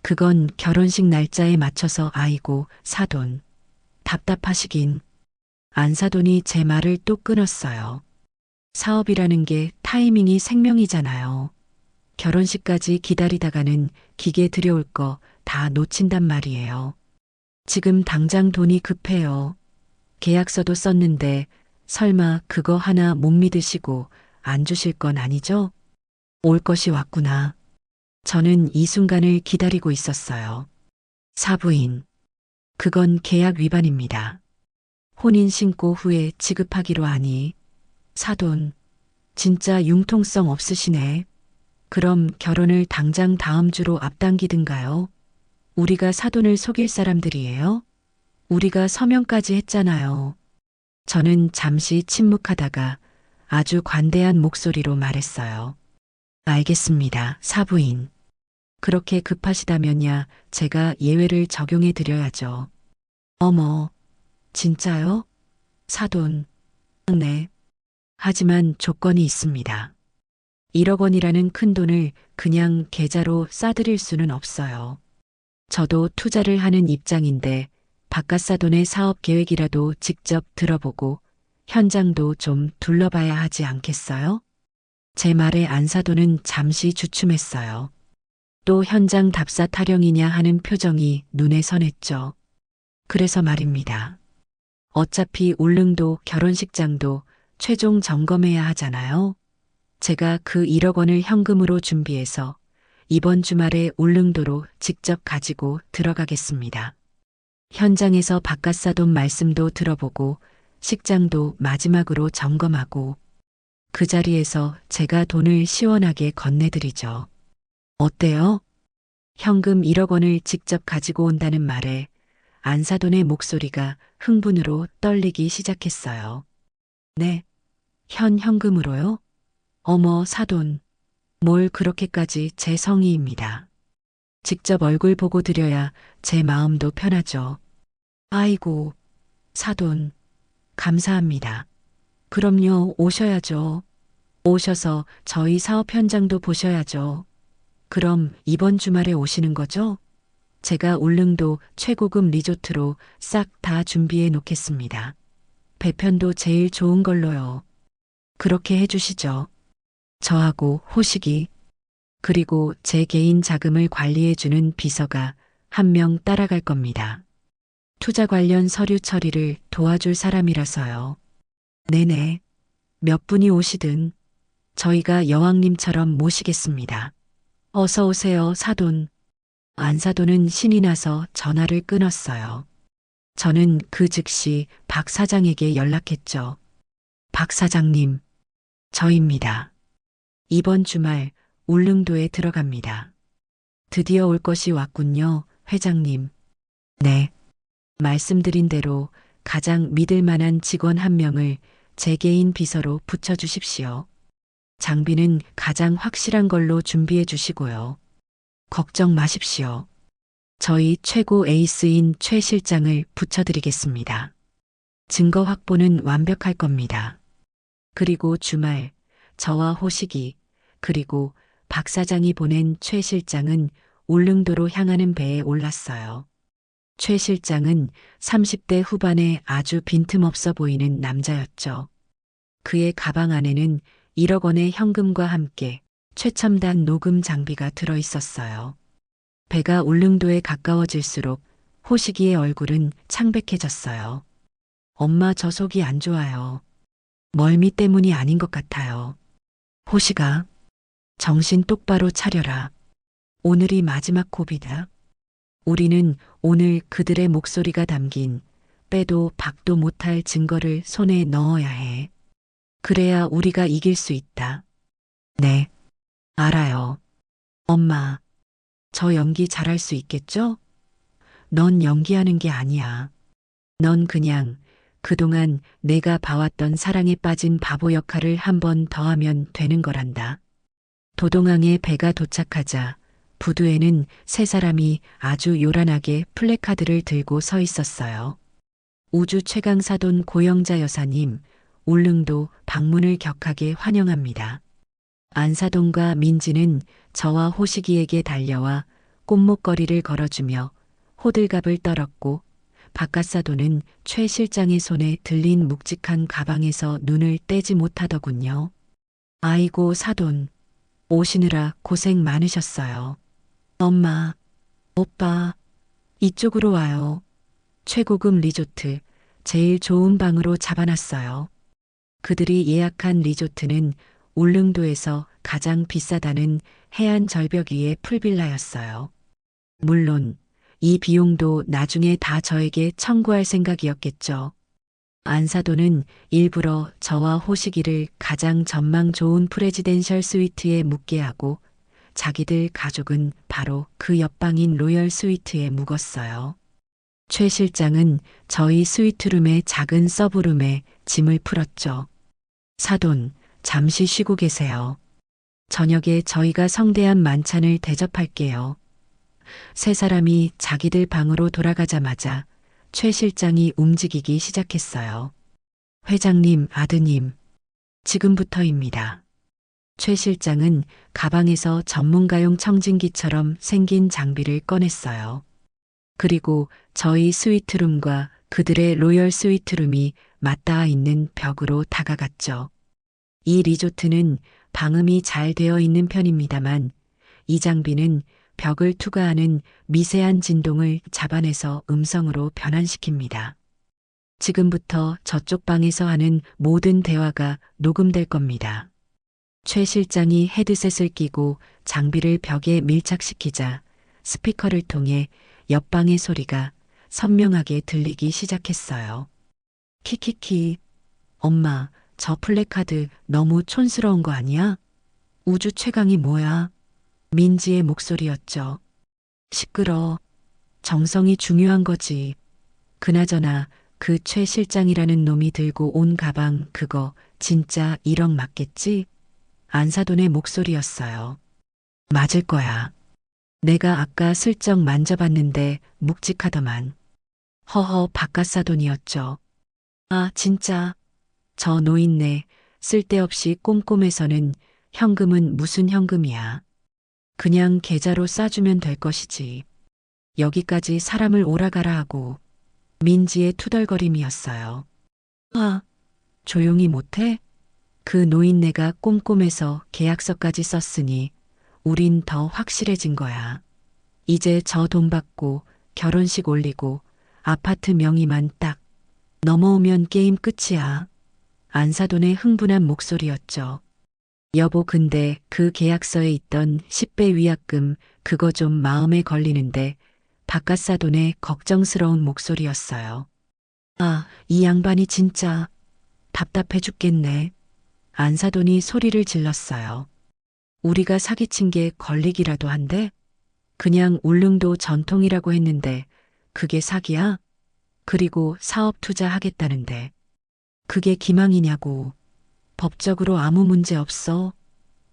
그건 결혼식 날짜에 맞춰서 아이고, 사돈. 답답하시긴. 안사돈이 제 말을 또 끊었어요. 사업이라는 게 타이밍이 생명이잖아요. 결혼식까지 기다리다가는 기계 들여올 거 다 놓친단 말이에요. 지금 당장 돈이 급해요. 계약서도 썼는데 설마 그거 하나 못 믿으시고 안 주실 건 아니죠? 올 것이 왔구나. 저는 이 순간을 기다리고 있었어요. 사부인. 그건 계약 위반입니다. 혼인 신고 후에 지급하기로 하니. 사돈. 진짜 융통성 없으시네. 그럼 결혼을 당장 다음 주로 앞당기든가요? 우리가 사돈을 속일 사람들이에요? 우리가 서명까지 했잖아요. 저는 잠시 침묵하다가 아주 관대한 목소리로 말했어요. 알겠습니다, 사부인. 그렇게 급하시다면야 제가 예외를 적용해 드려야죠. 어머, 진짜요? 사돈. 네. 하지만 조건이 있습니다. 1억 원이라는 큰 돈을 그냥 계좌로 싸드릴 수는 없어요. 저도 투자를 하는 입장인데 바깥사돈의 사업 계획이라도 직접 들어보고 현장도 좀 둘러봐야 하지 않겠어요? 제 말에 안사돈은 잠시 주춤했어요. 또 현장 답사 타령이냐 하는 표정이 눈에 선했죠. 그래서 말입니다. 어차피 울릉도 결혼식장도 최종 점검해야 하잖아요. 제가 그 1억 원을 현금으로 준비해서 이번 주말에 울릉도로 직접 가지고 들어가겠습니다. 현장에서 바깥사돈 말씀도 들어보고 식장도 마지막으로 점검하고 그 자리에서 제가 돈을 시원하게 건네드리죠. 어때요? 현금 1억 원을 직접 가지고 온다는 말에 안사돈의 목소리가 흥분으로 떨리기 시작했어요. 네. 현금으로요? 어머, 사돈. 뭘 그렇게까지 제 성의입니다. 직접 얼굴 보고 드려야 제 마음도 편하죠. 아이고, 사돈. 감사합니다. 그럼요, 오셔야죠. 오셔서 저희 사업 현장도 보셔야죠. 그럼 이번 주말에 오시는 거죠? 제가 울릉도 최고급 리조트로 싹 다 준비해 놓겠습니다. 배편도 제일 좋은 걸로요. 그렇게 해주시죠. 저하고 호식이 그리고 제 개인 자금을 관리해주는 비서가 한 명 따라갈 겁니다. 투자 관련 서류 처리를 도와줄 사람이라서요. 네네. 몇 분이 오시든 저희가 여왕님처럼 모시겠습니다. 어서 오세요, 사돈. 안사돈은 신이 나서 전화를 끊었어요. 저는 그 즉시 박 사장에게 연락했죠. 박 사장님, 저입니다. 이번 주말 울릉도에 들어갑니다. 드디어 올 것이 왔군요, 회장님. 네. 말씀드린 대로 가장 믿을 만한 직원 한 명을 제 개인 비서로 붙여주십시오. 장비는 가장 확실한 걸로 준비해 주시고요. 걱정 마십시오. 저희 최고 에이스인 최 실장을 붙여드리겠습니다. 증거 확보는 완벽할 겁니다. 그리고 주말, 저와 호식이, 그리고 박 사장이 보낸 최 실장은 울릉도로 향하는 배에 올랐어요. 최 실장은 30대 후반에 아주 빈틈없어 보이는 남자였죠. 그의 가방 안에는 1억 원의 현금과 함께 최첨단 녹음 장비가 들어 있었어요. 배가 울릉도에 가까워질수록 호식이의 얼굴은 창백해졌어요. 엄마, 저 속이 안 좋아요. 멀미 때문이 아닌 것 같아요. 호식아, 정신 똑바로 차려라. 오늘이 마지막 고비다. 우리는 오늘 그들의 목소리가 담긴 빼도 박도 못할 증거를 손에 넣어야 해. 그래야 우리가 이길 수 있다. 네, 알아요. 엄마, 저 연기 잘할 수 있겠죠? 넌 연기하는 게 아니야. 넌 그냥 그동안 내가 봐왔던 사랑에 빠진 바보 역할을 한 번 더 하면 되는 거란다. 도동항에 배가 도착하자 부두에는 세 사람이 아주 요란하게 플래카드를 들고 서 있었어요. 우주 최강 사돈 고영자 여사님, 울릉도 방문을 격하게 환영합니다. 안사돈과 민지는 저와 호식이에게 달려와 꽃목걸이를 걸어주며 호들갑을 떨었고, 박가사돈은 최 실장의 손에 들린 묵직한 가방에서 눈을 떼지 못하더군요. 아이고 사돈, 오시느라 고생 많으셨어요. 엄마, 오빠, 이쪽으로 와요. 최고급 리조트, 제일 좋은 방으로 잡아놨어요. 그들이 예약한 리조트는 울릉도에서 가장 비싸다는 해안 절벽 위의 풀빌라였어요. 물론 이 비용도 나중에 다 저에게 청구할 생각이었겠죠. 안사돈은 일부러 저와 호식이를 가장 전망 좋은 프레지덴셜 스위트에 묵게 하고 자기들 가족은 바로 그 옆방인 로열 스위트에 묵었어요. 최 실장은 저희 스위트룸의 작은 서브룸에 짐을 풀었죠. 사돈, 잠시 쉬고 계세요. 저녁에 저희가 성대한 만찬을 대접할게요. 세 사람이 자기들 방으로 돌아가자마자 최 실장이 움직이기 시작했어요. 회장님, 아드님, 지금부터입니다. 최 실장은 가방에서 전문가용 청진기처럼 생긴 장비를 꺼냈어요. 그리고 저희 스위트룸과 그들의 로열 스위트룸이 맞닿아 있는 벽으로 다가갔죠. 이 리조트는 방음이 잘 되어 있는 편입니다만 이 장비는 벽을 투과하는 미세한 진동을 잡아내서 음성으로 변환시킵니다. 지금부터 저쪽 방에서 하는 모든 대화가 녹음될 겁니다. 최 실장이 헤드셋을 끼고 장비를 벽에 밀착시키자 스피커를 통해 옆방의 소리가 선명하게 들리기 시작했어요. 키키키, 엄마, 저 플래카드 너무 촌스러운 거 아니야? 우주 최강이 뭐야? 민지의 목소리였죠. 시끄러. 정성이 중요한 거지. 그나저나 그 최 실장이라는 놈이 들고 온 가방 그거 진짜 1억 맞겠지? 안사돈의 목소리였어요. 맞을 거야. 내가 아까 슬쩍 만져봤는데 묵직하더만. 허허, 박가사돈이었죠. 아, 진짜. 저 노인네 쓸데없이 꼼꼼해서는 현금은 무슨 현금이야. 그냥 계좌로 싸주면 될 것이지. 여기까지 사람을 오라가라 하고. 민지의 투덜거림이었어요. 아, 조용히 못해? 그 노인네가 꼼꼼해서 계약서까지 썼으니 우린 더 확실해진 거야. 이제 저 돈 받고 결혼식 올리고 아파트 명의만 딱 넘어오면 게임 끝이야. 안사돈의 흥분한 목소리였죠. 여보, 근데 그 계약서에 있던 10배 위약금 그거 좀 마음에 걸리는데. 박가사돈의 걱정스러운 목소리였어요. 아, 이 양반이 진짜 답답해 죽겠네. 안사돈이 소리를 질렀어요. 우리가 사기친 게 걸리기라도 한데? 그냥 울릉도 전통이라고 했는데 그게 사기야? 그리고 사업 투자하겠다는데 그게 기망이냐고. 법적으로 아무 문제 없어.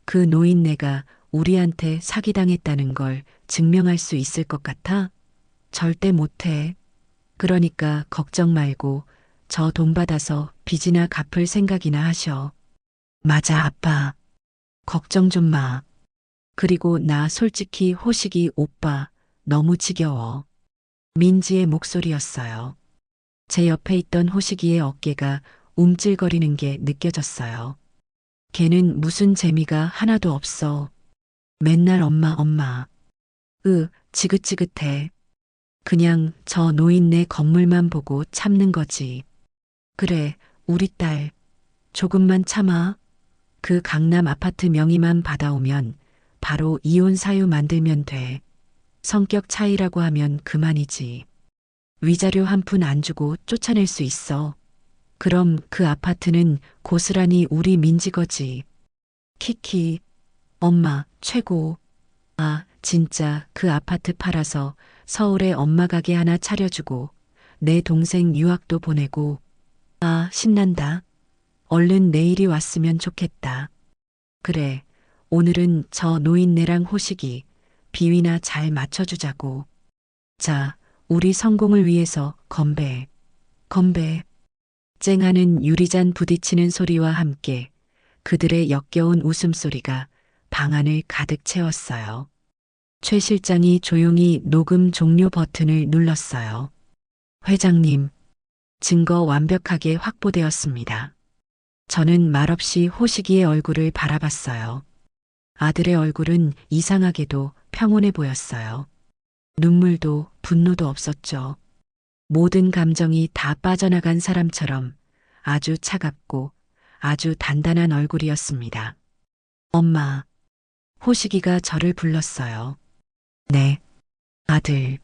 그 노인네가 우리한테 사기당했다는 걸 증명할 수 있을 것 같아? 절대 못해. 그러니까 걱정 말고 저 돈 받아서 빚이나 갚을 생각이나 하셔. 맞아, 아빠. 걱정 좀 마. 그리고 나 솔직히 호식이 오빠 너무 지겨워. 민지의 목소리였어요. 제 옆에 있던 호식이의 어깨가 움찔거리는 게 느껴졌어요. 걔는 무슨 재미가 하나도 없어. 맨날 엄마, 엄마. 지긋지긋해. 그냥 저 노인네 건물만 보고 참는 거지. 그래, 우리 딸. 조금만 참아. 그 강남 아파트 명의만 받아오면 바로 이혼 사유 만들면 돼. 성격 차이라고 하면 그만이지. 위자료 한 푼 안 주고 쫓아낼 수 있어. 그럼 그 아파트는 고스란히 우리 민지 거지. 키키. 엄마, 최고. 아, 진짜 그 아파트 팔아서 서울에 엄마 가게 하나 차려주고 내 동생 유학도 보내고. 아, 신난다. 얼른 내일이 왔으면 좋겠다. 그래, 오늘은 저 노인네랑 호식이 비위나 잘 맞춰주자고. 자, 우리 성공을 위해서 건배. 건배. 쨍하는 유리잔 부딪히는 소리와 함께 그들의 역겨운 웃음소리가 방 안을 가득 채웠어요. 최 실장이 조용히 녹음 종료 버튼을 눌렀어요. 회장님, 증거 완벽하게 확보되었습니다. 저는 말없이 호식이의 얼굴을 바라봤어요. 아들의 얼굴은 이상하게도 평온해 보였어요. 눈물도 분노도 없었죠. 모든 감정이 다 빠져나간 사람처럼 아주 차갑고 아주 단단한 얼굴이었습니다. 엄마, 호식이가 저를 불렀어요. 네, 아들.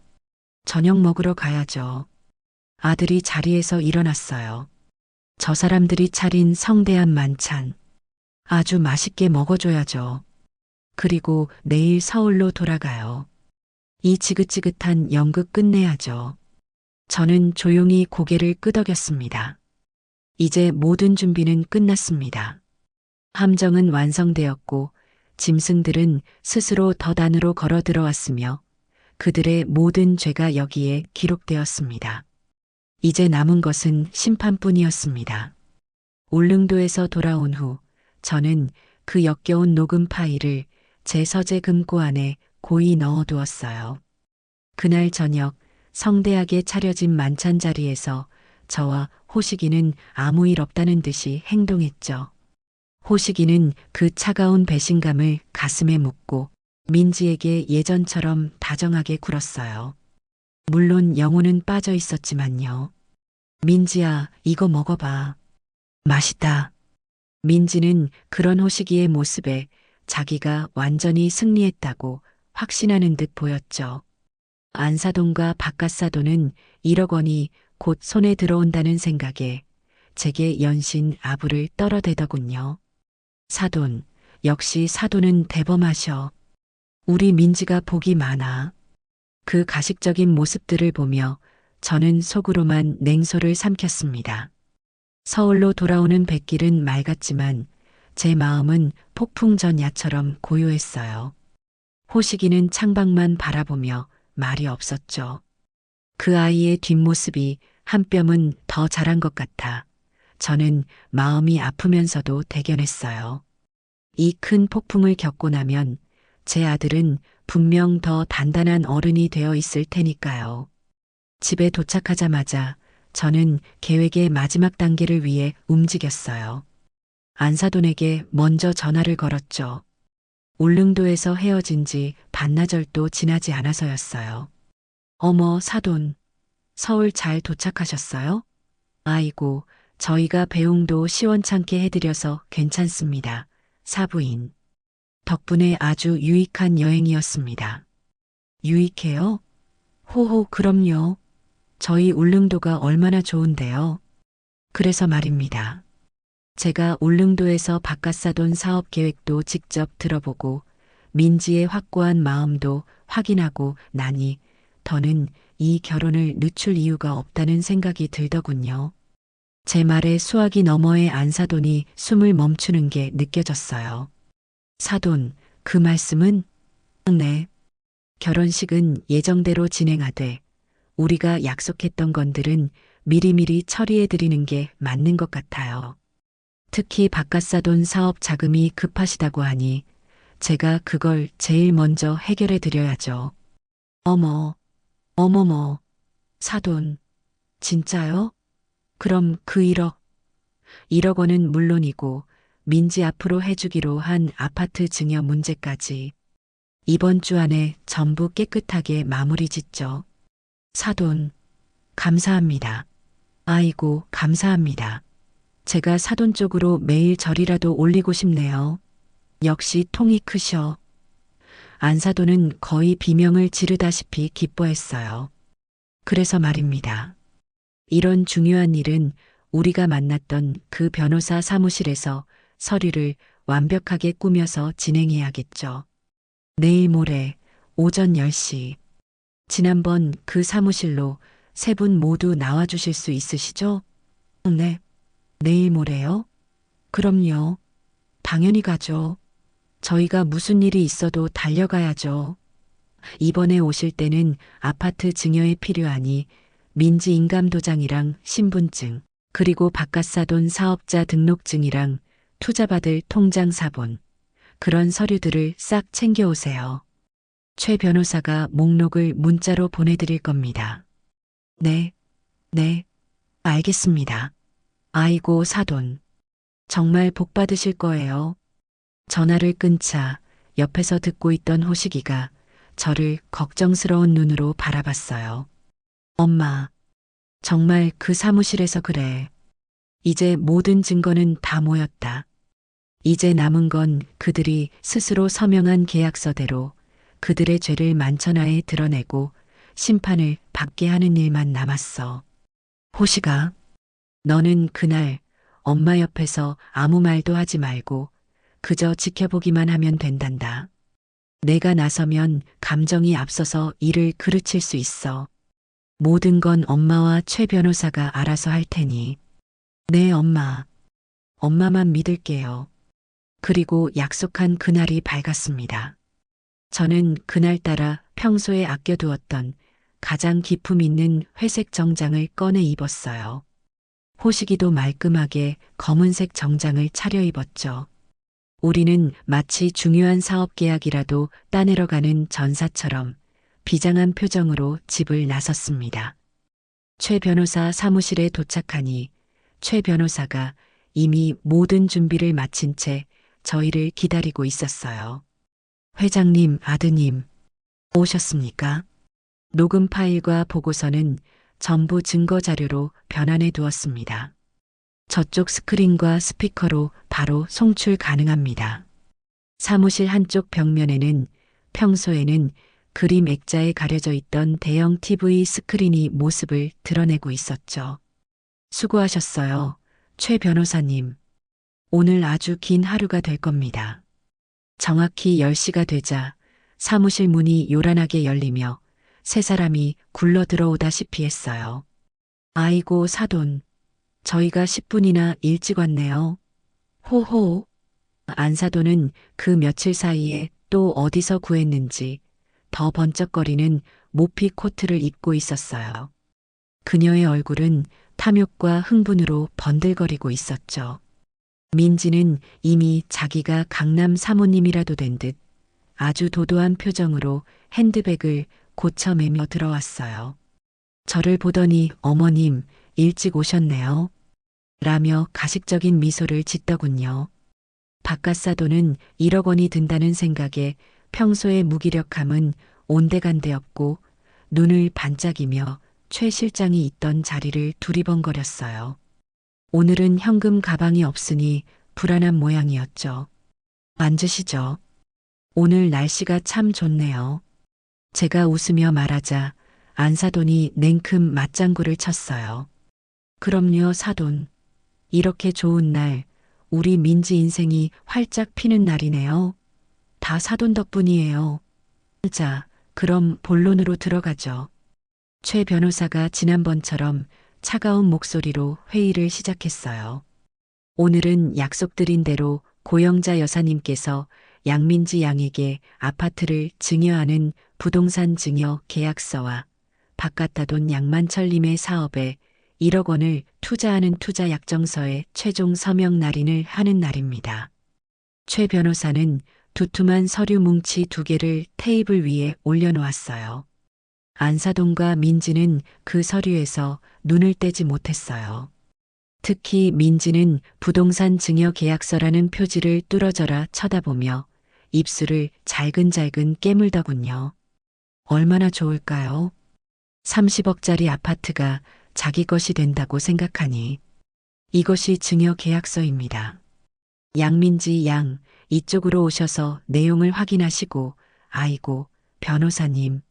저녁 먹으러 가야죠. 아들이 자리에서 일어났어요. 저 사람들이 차린 성대한 만찬. 아주 맛있게 먹어줘야죠. 그리고 내일 서울로 돌아가요. 이 지긋지긋한 연극 끝내야죠. 저는 조용히 고개를 끄덕였습니다. 이제 모든 준비는 끝났습니다. 함정은 완성되었고 짐승들은 스스로 덫 안으로 걸어 들어왔으며 그들의 모든 죄가 여기에 기록되었습니다. 이제 남은 것은 심판뿐이었습니다. 울릉도에서 돌아온 후 저는 그 역겨운 녹음 파일을 제 서재 금고 안에 고이 넣어두었어요. 그날 저녁 성대하게 차려진 만찬 자리에서 저와 호식이는 아무 일 없다는 듯이 행동했죠. 호식이는 그 차가운 배신감을 가슴에 묻고 민지에게 예전처럼 다정하게 굴었어요. 물론 영혼은 빠져 있었지만요. 민지야, 이거 먹어봐. 맛있다. 민지는 그런 호식이의 모습에 자기가 완전히 승리했다고 확신하는 듯 보였죠. 안사돈과 바깥사돈은 1억 원이 곧 손에 들어온다는 생각에 제게 연신 아부를 떨어대더군요. 사돈, 역시 사돈은 대범하셔. 우리 민지가 복이 많아. 그 가식적인 모습들을 보며 저는 속으로만 냉소를 삼켰습니다. 서울로 돌아오는 백길은 맑았지만 제 마음은 폭풍 전야처럼 고요했어요. 호식이는 창밖만 바라보며 말이 없었죠. 그 아이의 뒷모습이 한 뼘은 더 자란 것 같아 저는 마음이 아프면서도 대견했어요. 이 큰 폭풍을 겪고 나면 제 아들은 분명 더 단단한 어른이 되어 있을 테니까요. 집에 도착하자마자 저는 계획의 마지막 단계를 위해 움직였어요. 안사돈에게 먼저 전화를 걸었죠. 울릉도에서 헤어진 지 반나절도 지나지 않아서였어요. 어머, 사돈. 서울 잘 도착하셨어요? 아이고, 저희가 배웅도 시원찮게 해드려서 괜찮습니다. 사부인. 덕분에 아주 유익한 여행이었습니다. 유익해요? 호호, 그럼요. 저희 울릉도가 얼마나 좋은데요. 그래서 말입니다. 제가 울릉도에서 바깥사돈 사업 계획도 직접 들어보고 민지의 확고한 마음도 확인하고 나니 더는 이 결혼을 늦출 이유가 없다는 생각이 들더군요. 제 말에 수화기 너머의 안사돈이 숨을 멈추는 게 느껴졌어요. 사돈, 그 말씀은? 네. 결혼식은 예정대로 진행하되 우리가 약속했던 건들은 미리미리 처리해드리는 게 맞는 것 같아요. 특히 바깥사돈 사업 자금이 급하시다고 하니 제가 그걸 제일 먼저 해결해드려야죠. 어머, 어머머, 사돈, 진짜요? 그럼 그 1억 원은 물론이고 민지 앞으로 해주기로 한 아파트 증여 문제까지 이번 주 안에 전부 깨끗하게 마무리 짓죠. 사돈, 감사합니다. 아이고, 감사합니다. 제가 사돈 쪽으로 매일 절이라도 올리고 싶네요. 역시 통이 크셔. 안사돈은 거의 비명을 지르다시피 기뻐했어요. 그래서 말입니다. 이런 중요한 일은 우리가 만났던 그 변호사 사무실에서 서류를 완벽하게 꾸며서 진행해야겠죠. 내일 모레 오전 10시. 지난번 그 사무실로 세 분 모두 나와주실 수 있으시죠? 네. 내일 모레요? 그럼요. 당연히 가죠. 저희가 무슨 일이 있어도 달려가야죠. 이번에 오실 때는 아파트 증여에 필요하니 민지 인감도장이랑 신분증, 그리고 바깥사돈 사업자 등록증이랑 투자받을 통장 사본, 그런 서류들을 싹 챙겨오세요. 최 변호사가 목록을 문자로 보내드릴 겁니다. 네, 네, 알겠습니다. 아이고, 사돈. 정말 복 받으실 거예요. 전화를 끊자 옆에서 듣고 있던 호식이가 저를 걱정스러운 눈으로 바라봤어요. 엄마, 정말 그 사무실에서 그래. 이제 모든 증거는 다 모였다. 이제 남은 건 그들이 스스로 서명한 계약서대로 그들의 죄를 만천하에 드러내고 심판을 받게 하는 일만 남았어. 호시가, 너는 그날 엄마 옆에서 아무 말도 하지 말고 그저 지켜보기만 하면 된단다. 내가 나서면 감정이 앞서서 일을 그르칠 수 있어. 모든 건 엄마와 최 변호사가 알아서 할 테니. 네, 엄마. 엄마만 믿을게요. 그리고 약속한 그날이 밝았습니다. 저는 그날따라 평소에 아껴두었던 가장 기품 있는 회색 정장을 꺼내 입었어요. 호식이도 말끔하게 검은색 정장을 차려입었죠. 우리는 마치 중요한 사업 계약이라도 따내러 가는 전사처럼 비장한 표정으로 집을 나섰습니다. 최 변호사 사무실에 도착하니 최 변호사가 이미 모든 준비를 마친 채 저희를 기다리고 있었어요. 회장님, 아드님, 오셨습니까? 녹음 파일과 보고서는 전부 증거 자료로 변환해 두었습니다. 저쪽 스크린과 스피커로 바로 송출 가능합니다. 사무실 한쪽 벽면에는 평소에는 그림 액자에 가려져 있던 대형 TV 스크린이 모습을 드러내고 있었죠. 수고하셨어요, 최 변호사님. 오늘 아주 긴 하루가 될 겁니다. 정확히 10시가 되자 사무실 문이 요란하게 열리며 세 사람이 굴러 들어오다시피 했어요. 아이고, 사돈. 저희가 10분이나 일찍 왔네요. 호호. 안사돈은 그 며칠 사이에 또 어디서 구했는지 더 번쩍거리는 모피 코트를 입고 있었어요. 그녀의 얼굴은 탐욕과 흥분으로 번들거리고 있었죠. 민지는 이미 자기가 강남 사모님이라도 된 듯 아주 도도한 표정으로 핸드백을 고쳐매며 들어왔어요. 저를 보더니 어머님 일찍 오셨네요. 라며 가식적인 미소를 짓더군요. 바깥사돈은 1억 원이 든다는 생각에 평소의 무기력함은 온데간데 없고 눈을 반짝이며 최 실장이 있던 자리를 두리번거렸어요. 오늘은 현금 가방이 없으니 불안한 모양이었죠. 앉으시죠. 오늘 날씨가 참 좋네요. 제가 웃으며 말하자 안사돈이 냉큼 맞장구를 쳤어요. 그럼요, 사돈. 이렇게 좋은 날 우리 민지 인생이 활짝 피는 날이네요. 다 사돈 덕분이에요. 자, 그럼 본론으로 들어가죠. 최 변호사가 지난번처럼 차가운 목소리로 회의를 시작했어요. 오늘은 약속드린 대로 고영자 여사님께서 양민지 양에게 아파트를 증여하는 부동산 증여 계약서와 바깥다돈 양만철님의 사업에 1억 원을 투자하는 투자 약정서에 최종 서명 날인을 하는 날입니다. 최 변호사는 두툼한 서류 뭉치 2개를 테이블 위에 올려놓았어요. 안사돈과 민지는 그 서류에서 눈을 떼지 못했어요. 특히 민지는 부동산 증여 계약서라는 표지를 뚫어져라 쳐다보며 입술을 잘근잘근 깨물더군요. 얼마나 좋을까요? 30억짜리 아파트가 자기 것이 된다고 생각하니 이것이 증여 계약서입니다. 양민지 양, 이쪽으로 오셔서 내용을 확인하시고, 아이고, 변호사님,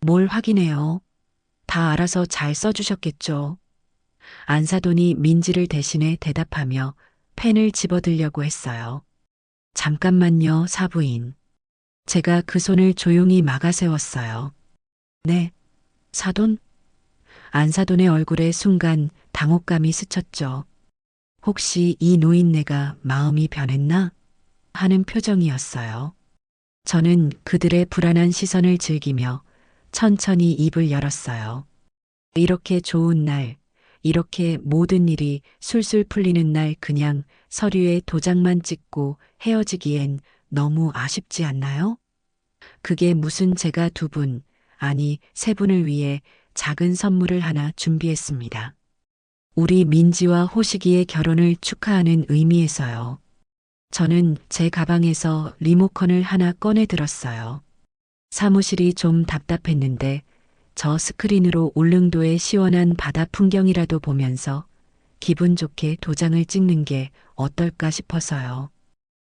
뭘 확인해요? 다 알아서 잘 써주셨겠죠? 안사돈이 민지를 대신해 대답하며 펜을 집어들려고 했어요. 잠깐만요, 사부인. 제가 그 손을 조용히 막아 세웠어요. 네, 사돈? 안사돈의 얼굴에 순간 당혹감이 스쳤죠. 혹시 이 노인네가 마음이 변했나? 하는 표정이었어요. 저는 그들의 불안한 시선을 즐기며 천천히 입을 열었어요. 이렇게 좋은 날, 이렇게 모든 일이 술술 풀리는 날 그냥 서류에 도장만 찍고 헤어지기엔 너무 아쉽지 않나요? 그게 무슨 제가 2분, 아니 3분을 위해 작은 선물을 하나 준비했습니다. 우리 민지와 호식이의 결혼을 축하하는 의미에서요. 저는 제 가방에서 리모컨을 하나 꺼내 들었어요. 사무실이 좀 답답했는데 저 스크린으로 울릉도의 시원한 바다 풍경이라도 보면서 기분 좋게 도장을 찍는 게 어떨까 싶어서요.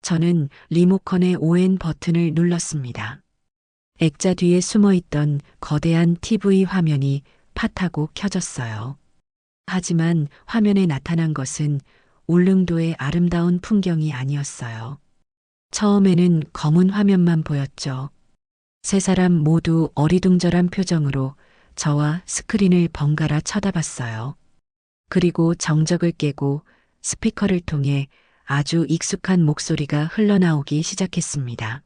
저는 리모컨의 ON 버튼을 눌렀습니다. 액자 뒤에 숨어있던 거대한 TV 화면이 팟하고 켜졌어요. 하지만 화면에 나타난 것은 울릉도의 아름다운 풍경이 아니었어요. 처음에는 검은 화면만 보였죠. 3사람 모두 어리둥절한 표정으로 저와 스크린을 번갈아 쳐다봤어요. 그리고 정적을 깨고 스피커를 통해 아주 익숙한 목소리가 흘러나오기 시작했습니다.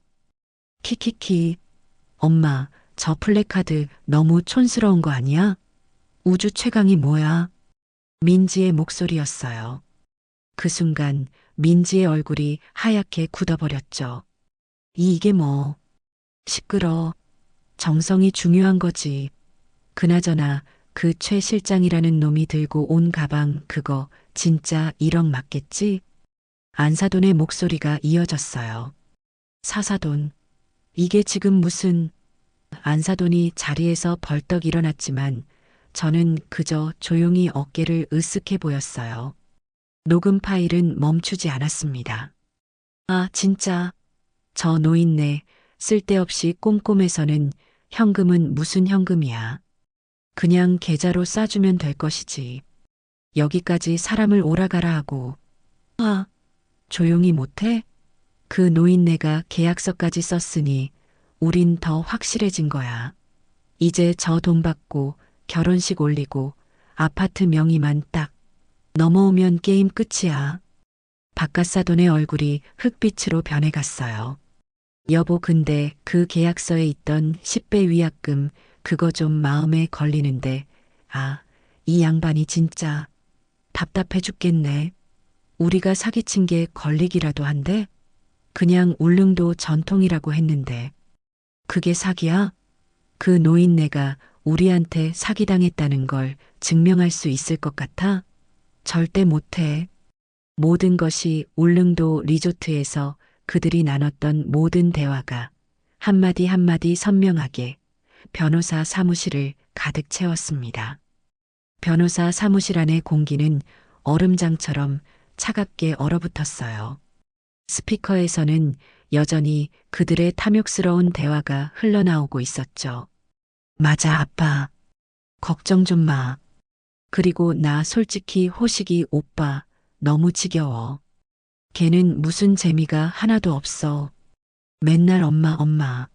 키키키, 엄마, 저 플래카드 너무 촌스러운 거 아니야? 우주 최강이 뭐야? 민지의 목소리였어요. 그 순간 민지의 얼굴이 하얗게 굳어버렸죠. 이게 뭐? 시끄러. 정성이 중요한 거지. 그나저나 그 최 실장이라는 놈이 들고 온 가방 그거 진짜 1억 맞겠지? 안사돈의 목소리가 이어졌어요. 사사돈. 이게 지금 무슨... 안사돈이 자리에서 벌떡 일어났지만 저는 그저 조용히 어깨를 으쓱해 보였어요. 녹음 파일은 멈추지 않았습니다. 아, 진짜. 저 노인네 쓸데없이 꼼꼼해서는 현금은 무슨 현금이야. 그냥 계좌로 싸주면 될 것이지. 여기까지 사람을 오라가라 하고. 아, 조용히 못해? 그 노인네가 계약서까지 썼으니 우린 더 확실해진 거야. 이제 저 돈 받고 결혼식 올리고 아파트 명의만 딱 넘어오면 게임 끝이야. 바깥사돈의 얼굴이 흑빛으로 변해갔어요. 여보, 근데 그 계약서에 있던 10배 위약금 그거 좀 마음에 걸리는데, 아, 이 양반이 진짜 답답해 죽겠네. 우리가 사기친 게 걸리기라도 한데? 그냥 울릉도 전통이라고 했는데. 그게 사기야? 그 노인네가 우리한테 사기당했다는 걸 증명할 수 있을 것 같아? 절대 못해. 모든 것이 울릉도 리조트에서 그들이 나눴던 모든 대화가 한마디 한마디 선명하게 변호사 사무실을 가득 채웠습니다. 변호사 사무실 안의 공기는 얼음장처럼 차갑게 얼어붙었어요. 스피커에서는 여전히 그들의 탐욕스러운 대화가 흘러나오고 있었죠. 맞아, 아빠. 걱정 좀 마. 그리고 나 솔직히 호식이 오빠 너무 지겨워. 걔는 무슨 재미가 하나도 없어. 맨날 엄마, 엄마.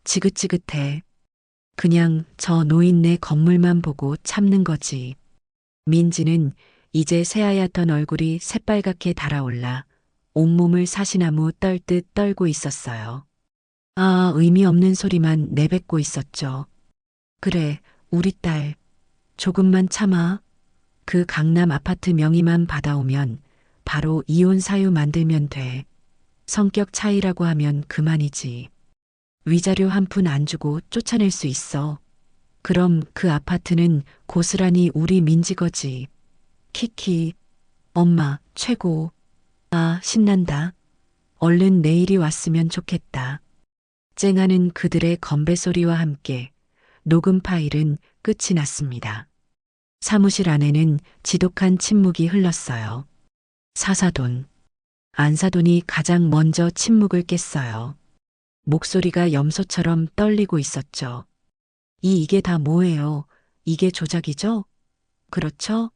지긋지긋해. 그냥 저 노인네 건물만 보고 참는 거지. 민지는 이제 새하얗던 얼굴이 새빨갛게 달아올라 온몸을 사시나무 떨듯 떨고 있었어요. 아, 의미 없는 소리만 내뱉고 있었죠. 그래, 우리 딸. 조금만 참아. 그 강남 아파트 명의만 받아오면 바로 이혼 사유 만들면 돼. 성격 차이라고 하면 그만이지. 위자료 한 푼 안 주고 쫓아낼 수 있어. 그럼 그 아파트는 고스란히 우리 민지 거지. 키키. 엄마, 최고. 아, 신난다. 얼른 내일이 왔으면 좋겠다. 쨍하는 그들의 건배 소리와 함께 녹음 파일은 끝이 났습니다. 사무실 안에는 지독한 침묵이 흘렀어요. 사사돈. 안사돈이 가장 먼저 침묵을 깼어요. 목소리가 염소처럼 떨리고 있었죠. 이게 다 뭐예요? 이게 조작이죠? 그렇죠?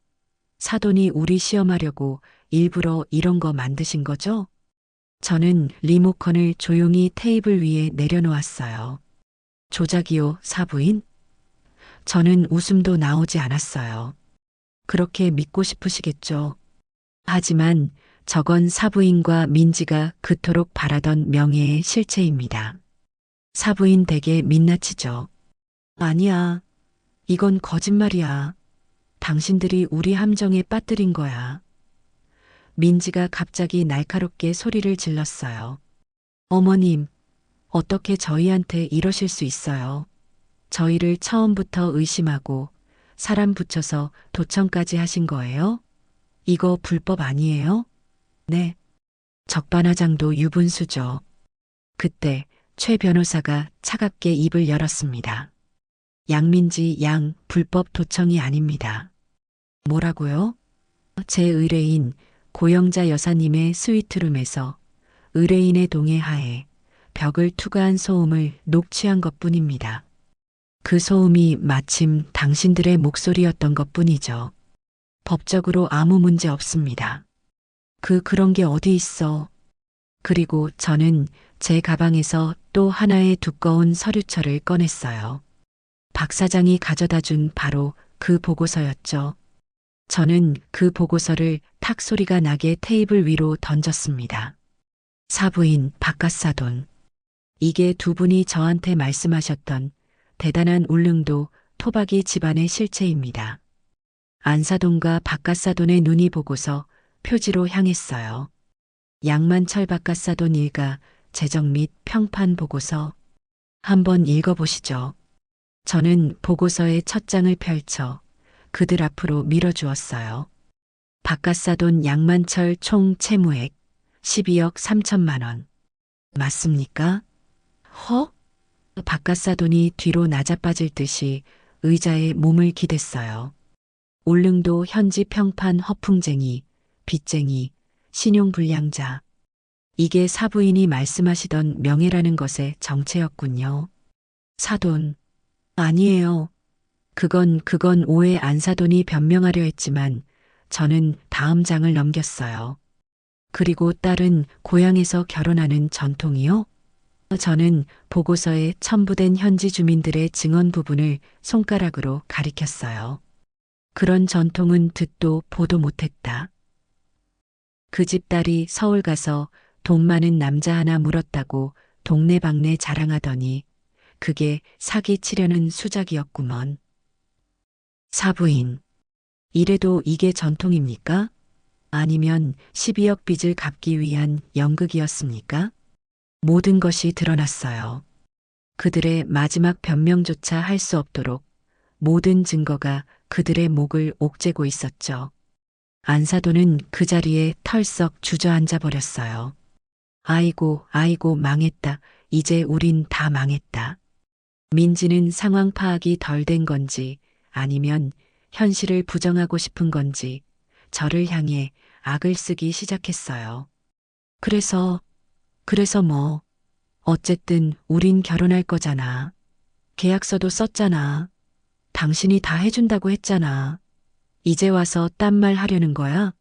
사돈이 우리 시험하려고 일부러 이런 거 만드신 거죠? 저는 리모컨을 조용히 테이블 위에 내려놓았어요. 조작이요, 사부인? 저는 웃음도 나오지 않았어요. 그렇게 믿고 싶으시겠죠. 하지만 저건 사부인과 민지가 그토록 바라던 명예의 실체입니다. 사부인 댁에 민낯이죠. 아니야. 이건 거짓말이야. 당신들이 우리 함정에 빠뜨린 거야. 민지가 갑자기 날카롭게 소리를 질렀어요. 어머님, 어떻게 저희한테 이러실 수 있어요? 저희를 처음부터 의심하고 사람 붙여서 도청까지 하신 거예요? 이거 불법 아니에요? 네. 적반하장도 유분수죠. 그때 최 변호사가 차갑게 입을 열었습니다. 양민지 양 불법 도청이 아닙니다. 뭐라고요? 제 의뢰인 고영자 여사님의 스위트룸에서 의뢰인의 동의하에 벽을 투과한 소음을 녹취한 것뿐입니다. 그 소음이 마침 당신들의 목소리였던 것뿐이죠. 법적으로 아무 문제 없습니다. 그런 게 어디 있어. 그리고 저는 제 가방에서 또 하나의 두꺼운 서류철을 꺼냈어요. 박 사장이 가져다 준 바로 그 보고서였죠. 저는 그 보고서를 탁 소리가 나게 테이블 위로 던졌습니다. 사부인 박갓사돈. 이게 두 분이 저한테 말씀하셨던 대단한 울릉도 토박이 집안의 실체입니다. 안사돈과 박갓사돈의 눈이 보고서 표지로 향했어요. 양만철 박갓사돈 일가 재정 및 평판 보고서. 한번 읽어보시죠. 저는 보고서의 첫 장을 펼쳐 그들 앞으로 밀어주었어요. 박갓사돈 양만철 총 채무액 12억 3천만 원. 맞습니까? 허? 박갓사돈이 뒤로 낮아빠질 듯이 의자에 몸을 기댔어요. 울릉도 현지 평판 허풍쟁이, 빚쟁이, 신용불량자. 이게 사부인이 말씀하시던 명예라는 것의 정체였군요. 사돈. 아니에요. 그건 오해 안사돈이 변명하려 했지만 저는 다음 장을 넘겼어요. 그리고 딸은 고향에서 결혼하는 전통이요? 저는 보고서에 첨부된 현지 주민들의 증언 부분을 손가락으로 가리켰어요. 그런 전통은 듣도 보도 못했다. 그 집 딸이 서울 가서 돈 많은 남자 하나 물었다고 동네방네 자랑하더니 그게 사기치려는 수작이었구먼. 사부인. 이래도 이게 전통입니까? 아니면 12억 빚을 갚기 위한 연극이었습니까? 모든 것이 드러났어요. 그들의 마지막 변명조차 할 수 없도록 모든 증거가 그들의 목을 옥죄고 있었죠. 안사돈은 그 자리에 털썩 주저앉아 버렸어요. 아이고, 아이고, 망했다. 이제 우린 다 망했다. 민지는 상황 파악이 덜 된 건지 아니면 현실을 부정하고 싶은 건지 저를 향해 악을 쓰기 시작했어요. 그래서 뭐, 어쨌든 우린 결혼할 거잖아. 계약서도 썼잖아. 당신이 다 해준다고 했잖아. 이제 와서 딴말 하려는 거야?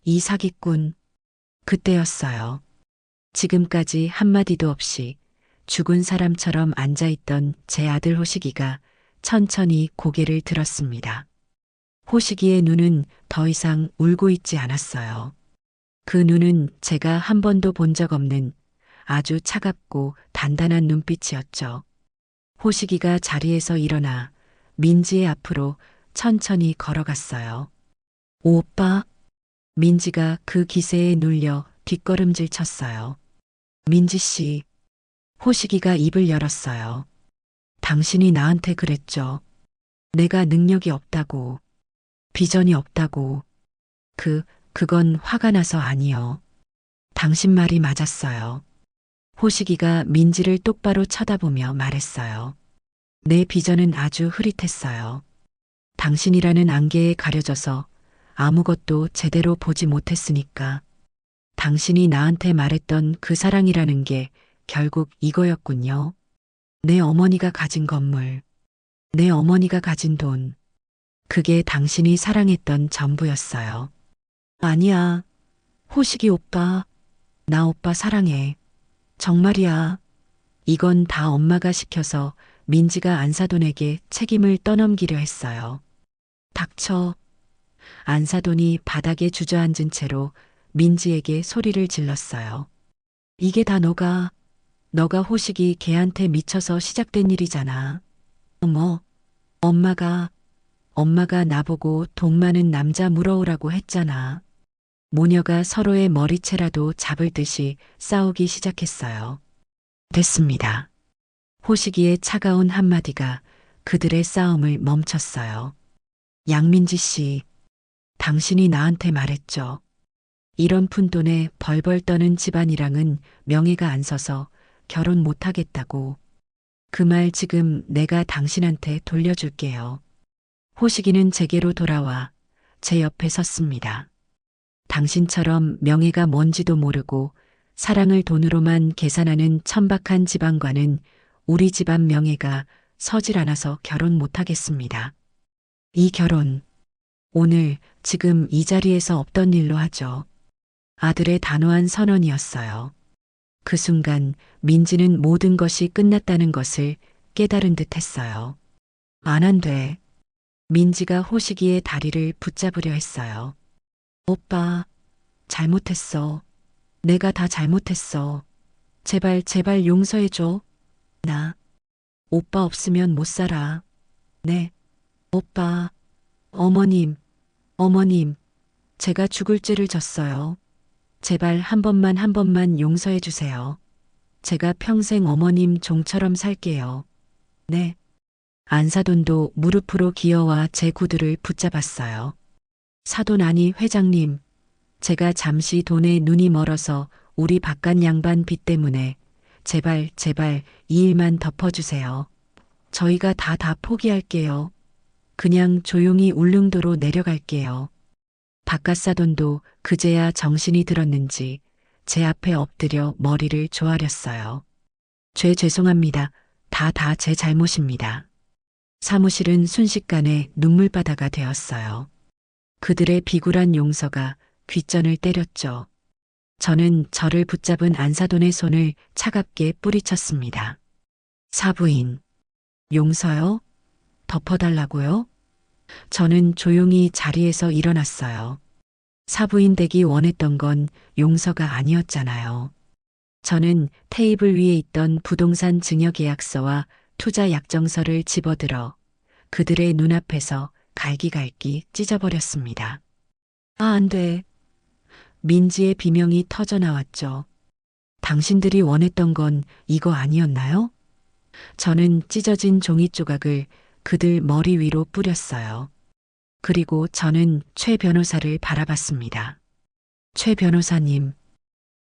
이 사기꾼. 그때였어요. 지금까지 한마디도 없이 죽은 사람처럼 앉아있던 제 아들 호식이가 천천히 고개를 들었습니다. 호식이의 눈은 더 이상 울고 있지 않았어요. 그 눈은 제가 한 번도 본 적 없는 아주 차갑고 단단한 눈빛이었죠. 호식이가 자리에서 일어나 민지의 앞으로 천천히 걸어갔어요. 오, 오빠. 민지가 그 기세에 눌려 뒷걸음질 쳤어요. 민지 씨. 호식이가 입을 열었어요. 당신이 나한테 그랬죠. 내가 능력이 없다고. 비전이 없다고. 그건 화가 나서 아니요. 당신 말이 맞았어요. 호식이가 민지를 똑바로 쳐다보며 말했어요. 내 비전은 아주 흐릿했어요. 당신이라는 안개에 가려져서 아무것도 제대로 보지 못했으니까. 당신이 나한테 말했던 그 사랑이라는 게 결국 이거였군요. 내 어머니가 가진 건물, 내 어머니가 가진 돈, 그게 당신이 사랑했던 전부였어요. 아니야. 호식이 오빠, 나 오빠 사랑해. 정말이야. 이건 다 엄마가 시켜서 민지가 안사돈에게 책임을 떠넘기려 했어요. 닥쳐. 안사돈이 바닥에 주저앉은 채로 민지에게 소리를 질렀어요. 이게 다 너가 호식이 걔한테 미쳐서 시작된 일이잖아. 어머, 엄마가 나보고 돈 많은 남자 물어오라고 했잖아. 모녀가 서로의 머리채라도 잡을 듯이 싸우기 시작했어요. 됐습니다. 호식이의 차가운 한마디가 그들의 싸움을 멈췄어요. 양민지 씨, 당신이 나한테 말했죠. 이런 푼돈에 벌벌 떠는 집안이랑은 명예가 안 서서 결혼 못 하겠다고. 그 말 지금 내가 당신한테 돌려줄게요. 호식이는 제게로 돌아와 제 옆에 섰습니다. 당신처럼 명예가 뭔지도 모르고 사랑을 돈으로만 계산하는 천박한 집안과는 우리 집안 명예가 서질 않아서 결혼 못 하겠습니다. 이 결혼, 오늘 지금 이 자리에서 없던 일로 하죠. 아들의 단호한 선언이었어요. 그 순간 민지는 모든 것이 끝났다는 것을 깨달은 듯 했어요. 안 돼. 민지가 호식이의 다리를 붙잡으려 했어요. 오빠, 잘못했어. 내가 다 잘못했어. 제발 용서해줘. 나, 오빠 없으면 못 살아. 네, 오빠, 어머님, 제가 죽을 죄를 졌어요. 제발 한 번만 용서해 주세요. 제가 평생 어머님 종처럼 살게요. 네. 안사돈도 무릎으로 기어와 제 구두를 붙잡았어요. 사돈 아니 회장님, 제가 잠시 돈에 눈이 멀어서 우리 바깥 양반 빚 때문에 제발 이 일만 덮어주세요. 저희가 다 포기할게요. 그냥 조용히 울릉도로 내려갈게요. 바깥사돈도 그제야 정신이 들었는지 제 앞에 엎드려 머리를 조아렸어요. 죄송합니다. 다 제 잘못입니다. 사무실은 순식간에 눈물바다가 되었어요. 그들의 비굴한 용서가 귓전을 때렸죠. 저는 저를 붙잡은 안사돈의 손을 차갑게 뿌리쳤습니다. 사부인, 용서요? 덮어달라고요? 저는 조용히 자리에서 일어났어요. 사부인 되기 원했던 건 용서가 아니었잖아요. 저는 테이블 위에 있던 부동산 증여계약서와 투자 약정서를 집어들어 그들의 눈앞에서 갈기갈기 찢어버렸습니다. 아, 안 돼. 민지의 비명이 터져나왔죠. 당신들이 원했던 건 이거 아니었나요? 저는 찢어진 종이 조각을 그들 머리 위로 뿌렸어요. 그리고 저는 최 변호사를 바라봤습니다. 최 변호사님,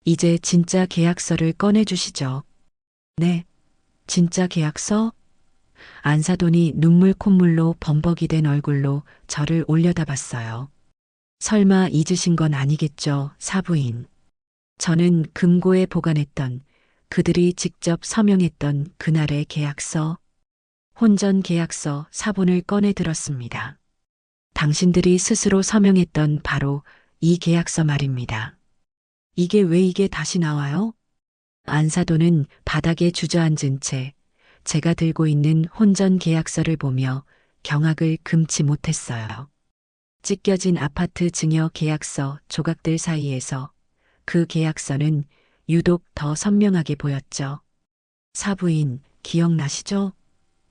이제 진짜 계약서를 꺼내주시죠. 네, 진짜 계약서? 안사돈이 눈물 콧물로 범벅이 된 얼굴로 저를 올려다봤어요. 설마 잊으신 건 아니겠죠, 사부인. 저는 금고에 보관했던 그들이 직접 서명했던 그날의 계약서, 혼전 계약서 사본을 꺼내 들었습니다. 당신들이 스스로 서명했던 바로 이 계약서 말입니다. 이게 다시 나와요? 안사돈은 바닥에 주저앉은 채 제가 들고 있는 혼전 계약서를 보며 경악을 금치 못했어요. 찢겨진 아파트 증여 계약서 조각들 사이에서 그 계약서는 유독 더 선명하게 보였죠. 사부인, 기억나시죠?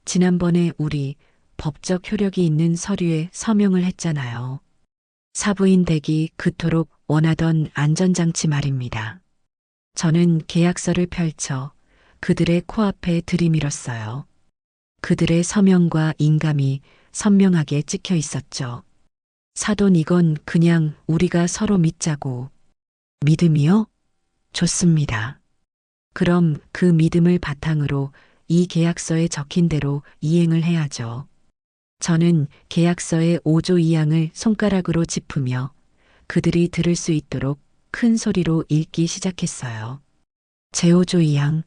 지난번에 우리 법적 효력이 있는 서류에 서명을 했잖아요. 사부인 댁이 그토록 원하던 안전장치 말입니다. 저는 계약서를 펼쳐 그들의 코앞에 들이밀었어요. 그들의 서명과 인감이 선명하게 찍혀 있었죠. 사돈, 이건 그냥 우리가 서로 믿자고. 믿음이요? 좋습니다. 그럼 그 믿음을 바탕으로 이 계약서에 적힌 대로 이행을 해야죠. 저는 계약서의 5조 2항을 손가락으로 짚으며 그들이 들을 수 있도록 큰 소리로 읽기 시작했어요. 제5조 2항.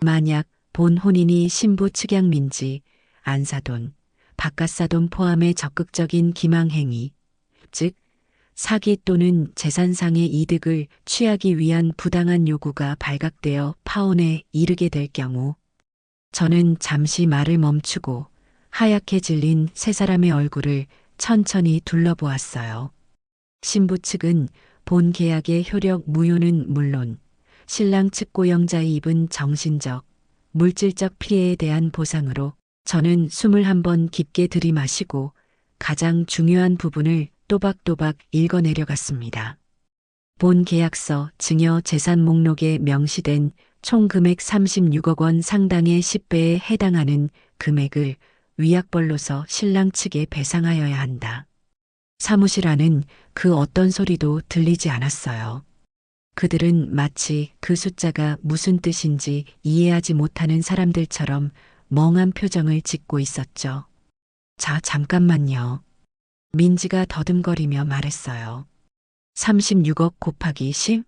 만약 본 혼인이 신부 측양 민지, 안사돈, 바깥사돈 포함의 적극적인 기망행위, 즉 사기 또는 재산상의 이득을 취하기 위한 부당한 요구가 발각되어 파혼에 이르게 될 경우, 저는 잠시 말을 멈추고 하얗게 질린 세 사람의 얼굴을 천천히 둘러보았어요. 신부 측은 본 계약의 효력 무효는 물론 신랑 측 고영자의 입은 정신적, 물질적 피해에 대한 보상으로 저는 숨을 한번 깊게 들이마시고 가장 중요한 부분을 또박또박 읽어내려갔습니다. 본 계약서 증여 재산 목록에 명시된 총 금액 36억 원 상당의 10배에 해당하는 금액을 위약벌로서 신랑 측에 배상하여야 한다. 사무실 안은 그 어떤 소리도 들리지 않았어요. 그들은 마치 그 숫자가 무슨 뜻인지 이해하지 못하는 사람들처럼 멍한 표정을 짓고 있었죠. 자, 잠깐만요. 민지가 더듬거리며 말했어요. 36억 곱하기 10?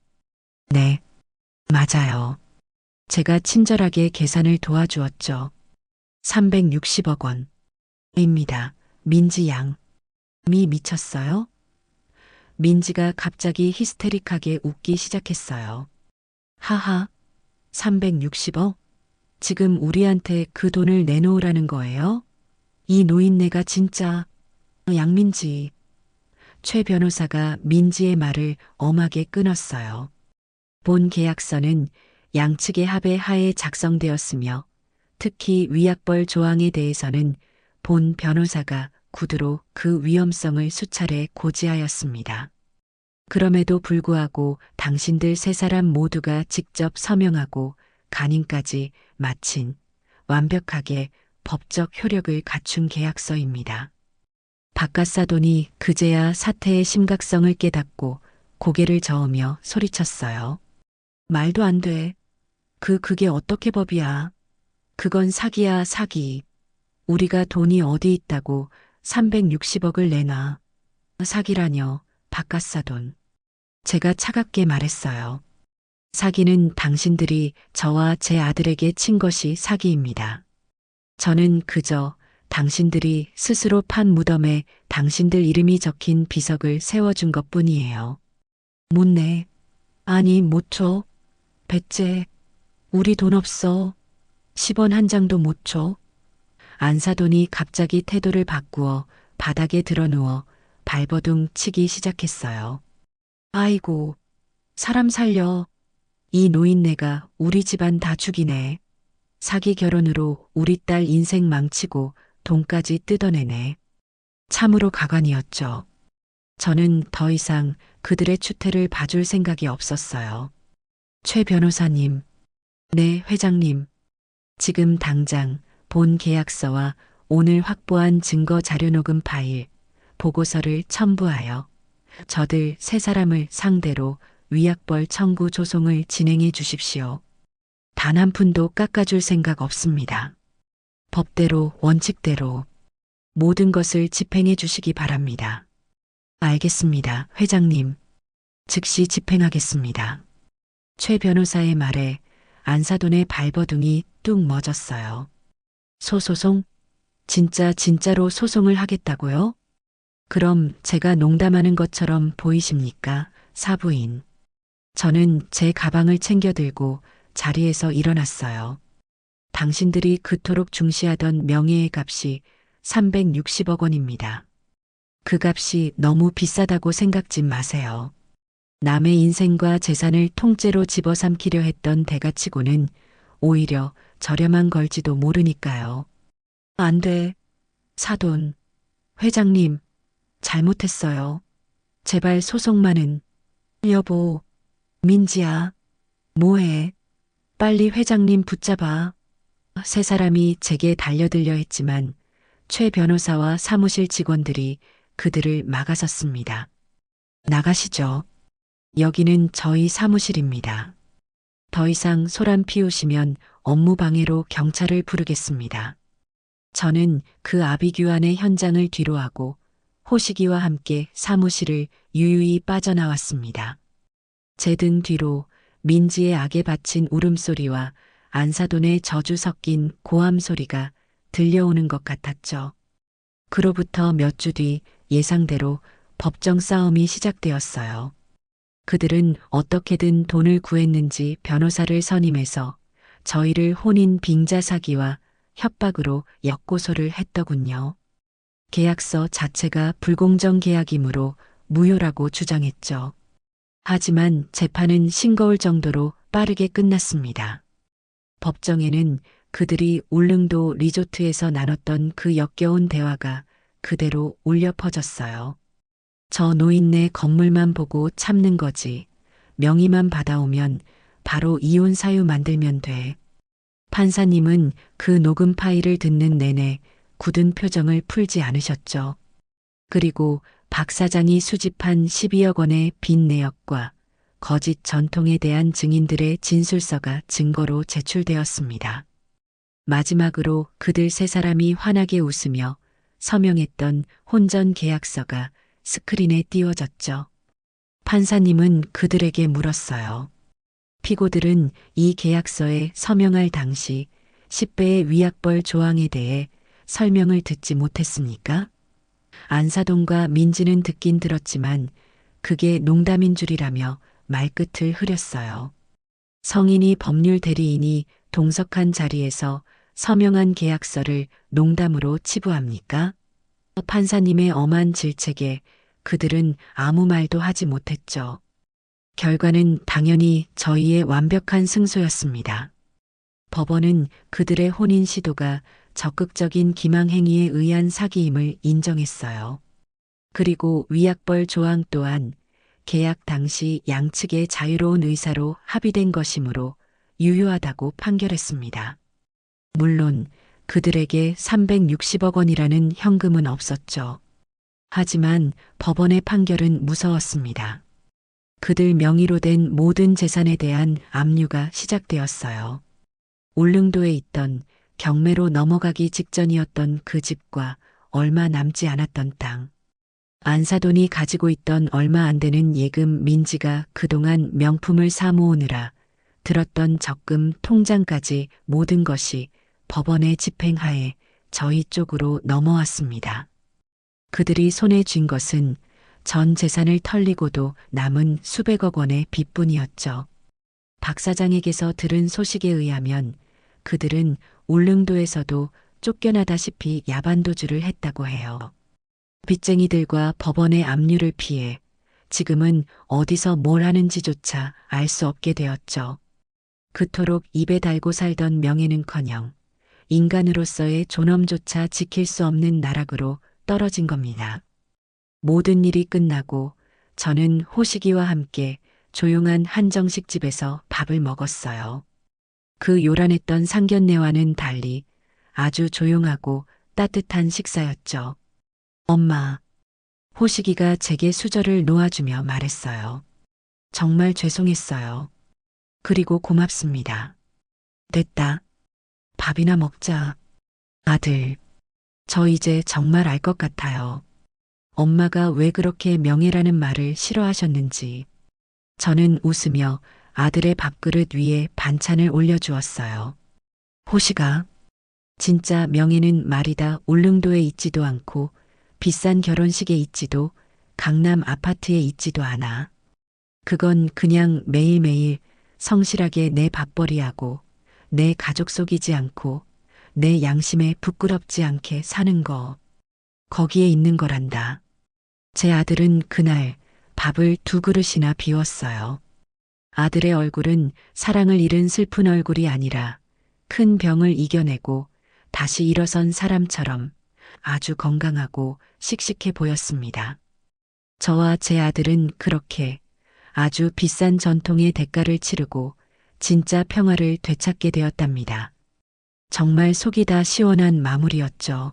네, 맞아요. 제가 친절하게 계산을 도와주었죠. 360억 원입니다. 민지 양. 미쳤어요? 민지가 갑자기 히스테릭하게 웃기 시작했어요. 하하, 360억? 지금 우리한테 그 돈을 내놓으라는 거예요? 이 노인네가 진짜... 양민지. 최 변호사가 민지의 말을 엄하게 끊었어요. 본 계약서는 양측의 합의 하에 작성되었으며 특히 위약벌 조항에 대해서는 본 변호사가 구두로 그 위험성을 수차례 고지하였습니다. 그럼에도 불구하고 당신들 세 사람 모두가 직접 서명하고 간인까지 마친 완벽하게 법적 효력을 갖춘 계약서입니다. 바깥사돈이 그제야 사태의 심각성을 깨닫고 고개를 저으며 소리쳤어요. 말도 안 돼. 그게 어떻게 법이야. 그건 사기야, 사기. 우리가 돈이 어디 있다고 360억을 내놔. 사기라뇨, 바깥사돈. 제가 차갑게 말했어요. 사기는 당신들이 저와 제 아들에게 친 것이 사기입니다. 저는 그저 당신들이 스스로 판 무덤에 당신들 이름이 적힌 비석을 세워준 것뿐이에요. 못 내. 아니, 못 줘. 배째. 우리 돈 없어. 10원 한 장도 못 줘. 안사돈이 갑자기 태도를 바꾸어 바닥에 드러누워 발버둥 치기 시작했어요. 아이고, 사람 살려. 이 노인네가 우리 집안 다 죽이네. 사기 결혼으로 우리 딸 인생 망치고 돈까지 뜯어내네. 참으로 가관이었죠. 저는 더 이상 그들의 추태를 봐줄 생각이 없었어요. 최 변호사님, 네, 회장님. 지금 당장 본 계약서와 오늘 확보한 증거 자료 녹음 파일, 보고서를 첨부하여 저들 세 사람을 상대로 위약벌 청구 조송을 진행해 주십시오. 단 한 푼도 깎아줄 생각 없습니다. 법대로, 원칙대로 모든 것을 집행해 주시기 바랍니다. 알겠습니다, 회장님. 즉시 집행하겠습니다. 최 변호사의 말에 안사돈의 발버둥이 뚝 멎었어요. 소소송? 진짜로 소송을 하겠다고요? 그럼 제가 농담하는 것처럼 보이십니까, 사부인? 저는 제 가방을 챙겨 들고 자리에서 일어났어요. 당신들이 그토록 중시하던 명예의 값이 360억 원입니다. 그 값이 너무 비싸다고 생각지 마세요. 남의 인생과 재산을 통째로 집어삼키려 했던 대가치고는 오히려 저렴한 걸지도 모르니까요. 안 돼. 사돈, 회장님, 잘못했어요. 제발 소송만은. 여보, 민지야, 뭐해? 빨리 회장님 붙잡아. 세 사람이 제게 달려들려 했지만 최 변호사와 사무실 직원들이 그들을 막아섰습니다. 나가시죠. 여기는 저희 사무실입니다. 더 이상 소란 피우시면 업무 방해로 경찰을 부르겠습니다. 저는 그 아비규환의 현장을 뒤로하고 호식이와 함께 사무실을 유유히 빠져나왔습니다. 제 등 뒤로 민지의 악에 바친 울음소리와 안사돈의 저주 섞인 고함 소리가 들려오는 것 같았죠. 그로부터 몇 주 뒤 예상대로 법정 싸움이 시작되었어요. 그들은 어떻게든 돈을 구했는지 변호사를 선임해서 저희를 혼인 빙자 사기와 협박으로 역고소를 했더군요. 계약서 자체가 불공정 계약이므로 무효라고 주장했죠. 하지만 재판은 싱거울 정도로 빠르게 끝났습니다. 법정에는 그들이 울릉도 리조트에서 나눴던 그 역겨운 대화가 그대로 울려 퍼졌어요. 저 노인네 건물만 보고 참는 거지. 명의만 받아오면 바로 이혼 사유 만들면 돼. 판사님은 그 녹음 파일을 듣는 내내 굳은 표정을 풀지 않으셨죠. 그리고 박 사장이 수집한 12억 원의 빚 내역과 거짓 전통에 대한 증인들의 진술서가 증거로 제출되었습니다. 마지막으로 그들 세 사람이 환하게 웃으며 서명했던 혼전 계약서가 스크린에 띄워졌죠. 판사님은 그들에게 물었어요. 피고들은 이 계약서에 서명할 당시 10배의 위약벌 조항에 대해 설명을 듣지 못했습니까? 안사돈과 민지는 듣긴 들었지만 그게 농담인 줄이라며 말끝을 흐렸어요. 성인이 법률 대리인이 동석한 자리에서 서명한 계약서를 농담으로 치부합니까? 판사님의 엄한 질책에 그들은 아무 말도 하지 못했죠. 결과는 당연히 저희의 완벽한 승소였습니다. 법원은 그들의 혼인 시도가 적극적인 기망행위에 의한 사기임을 인정했어요. 그리고 위약벌 조항 또한 계약 당시 양측의 자유로운 의사로 합의된 것이므로 유효하다고 판결했습니다. 물론 그들에게 360억 원이라는 현금은 없었죠. 하지만 법원의 판결은 무서웠습니다. 그들 명의로 된 모든 재산에 대한 압류가 시작되었어요. 울릉도에 있던 경매로 넘어가기 직전이었던 그 집과 얼마 남지 않았던 땅. 안사돈이 가지고 있던 얼마 안 되는 예금 민지가 그동안 명품을 사 모으느라 들었던 적금 통장까지 모든 것이 법원의 집행하에 저희 쪽으로 넘어왔습니다. 그들이 손에 쥔 것은 전 재산을 털리고도 남은 수백억 원의 빚뿐이었죠. 박 사장에게서 들은 소식에 의하면 그들은 울릉도에서도 쫓겨나다시피 야반도주를 했다고 해요. 빚쟁이들과 법원의 압류를 피해 지금은 어디서 뭘 하는지조차 알 수 없게 되었죠. 그토록 입에 달고 살던 명예는커녕 인간으로서의 존엄조차 지킬 수 없는 나락으로 떨어진 겁니다. 모든 일이 끝나고 저는 호식이와 함께 조용한 한정식 집에서 밥을 먹었어요. 그 요란했던 상견례와는 달리 아주 조용하고 따뜻한 식사였죠. 엄마, 호식이가 제게 수저를 놓아주며 말했어요. 정말 죄송했어요. 그리고 고맙습니다. 됐다. 밥이나 먹자. 아들, 저 이제 정말 알 것 같아요. 엄마가 왜 그렇게 명예라는 말을 싫어하셨는지. 저는 웃으며 아들의 밥그릇 위에 반찬을 올려주었어요. 호식아, 진짜 명예는 말이다 울릉도에 있지도 않고 비싼 결혼식에 있지도 강남 아파트에 있지도 않아. 그건 그냥 매일매일 성실하게 내 밥벌이하고 내 가족 속이지 않고 내 양심에 부끄럽지 않게 사는 거. 거기에 있는 거란다. 제 아들은 그날 밥을 2그릇이나 비웠어요. 아들의 얼굴은 사랑을 잃은 슬픈 얼굴이 아니라 큰 병을 이겨내고 다시 일어선 사람처럼 아주 건강하고 씩씩해 보였습니다. 저와 제 아들은 그렇게 아주 비싼 전통의 대가를 치르고 진짜 평화를 되찾게 되었답니다. 정말 속이 다 시원한 마무리였죠.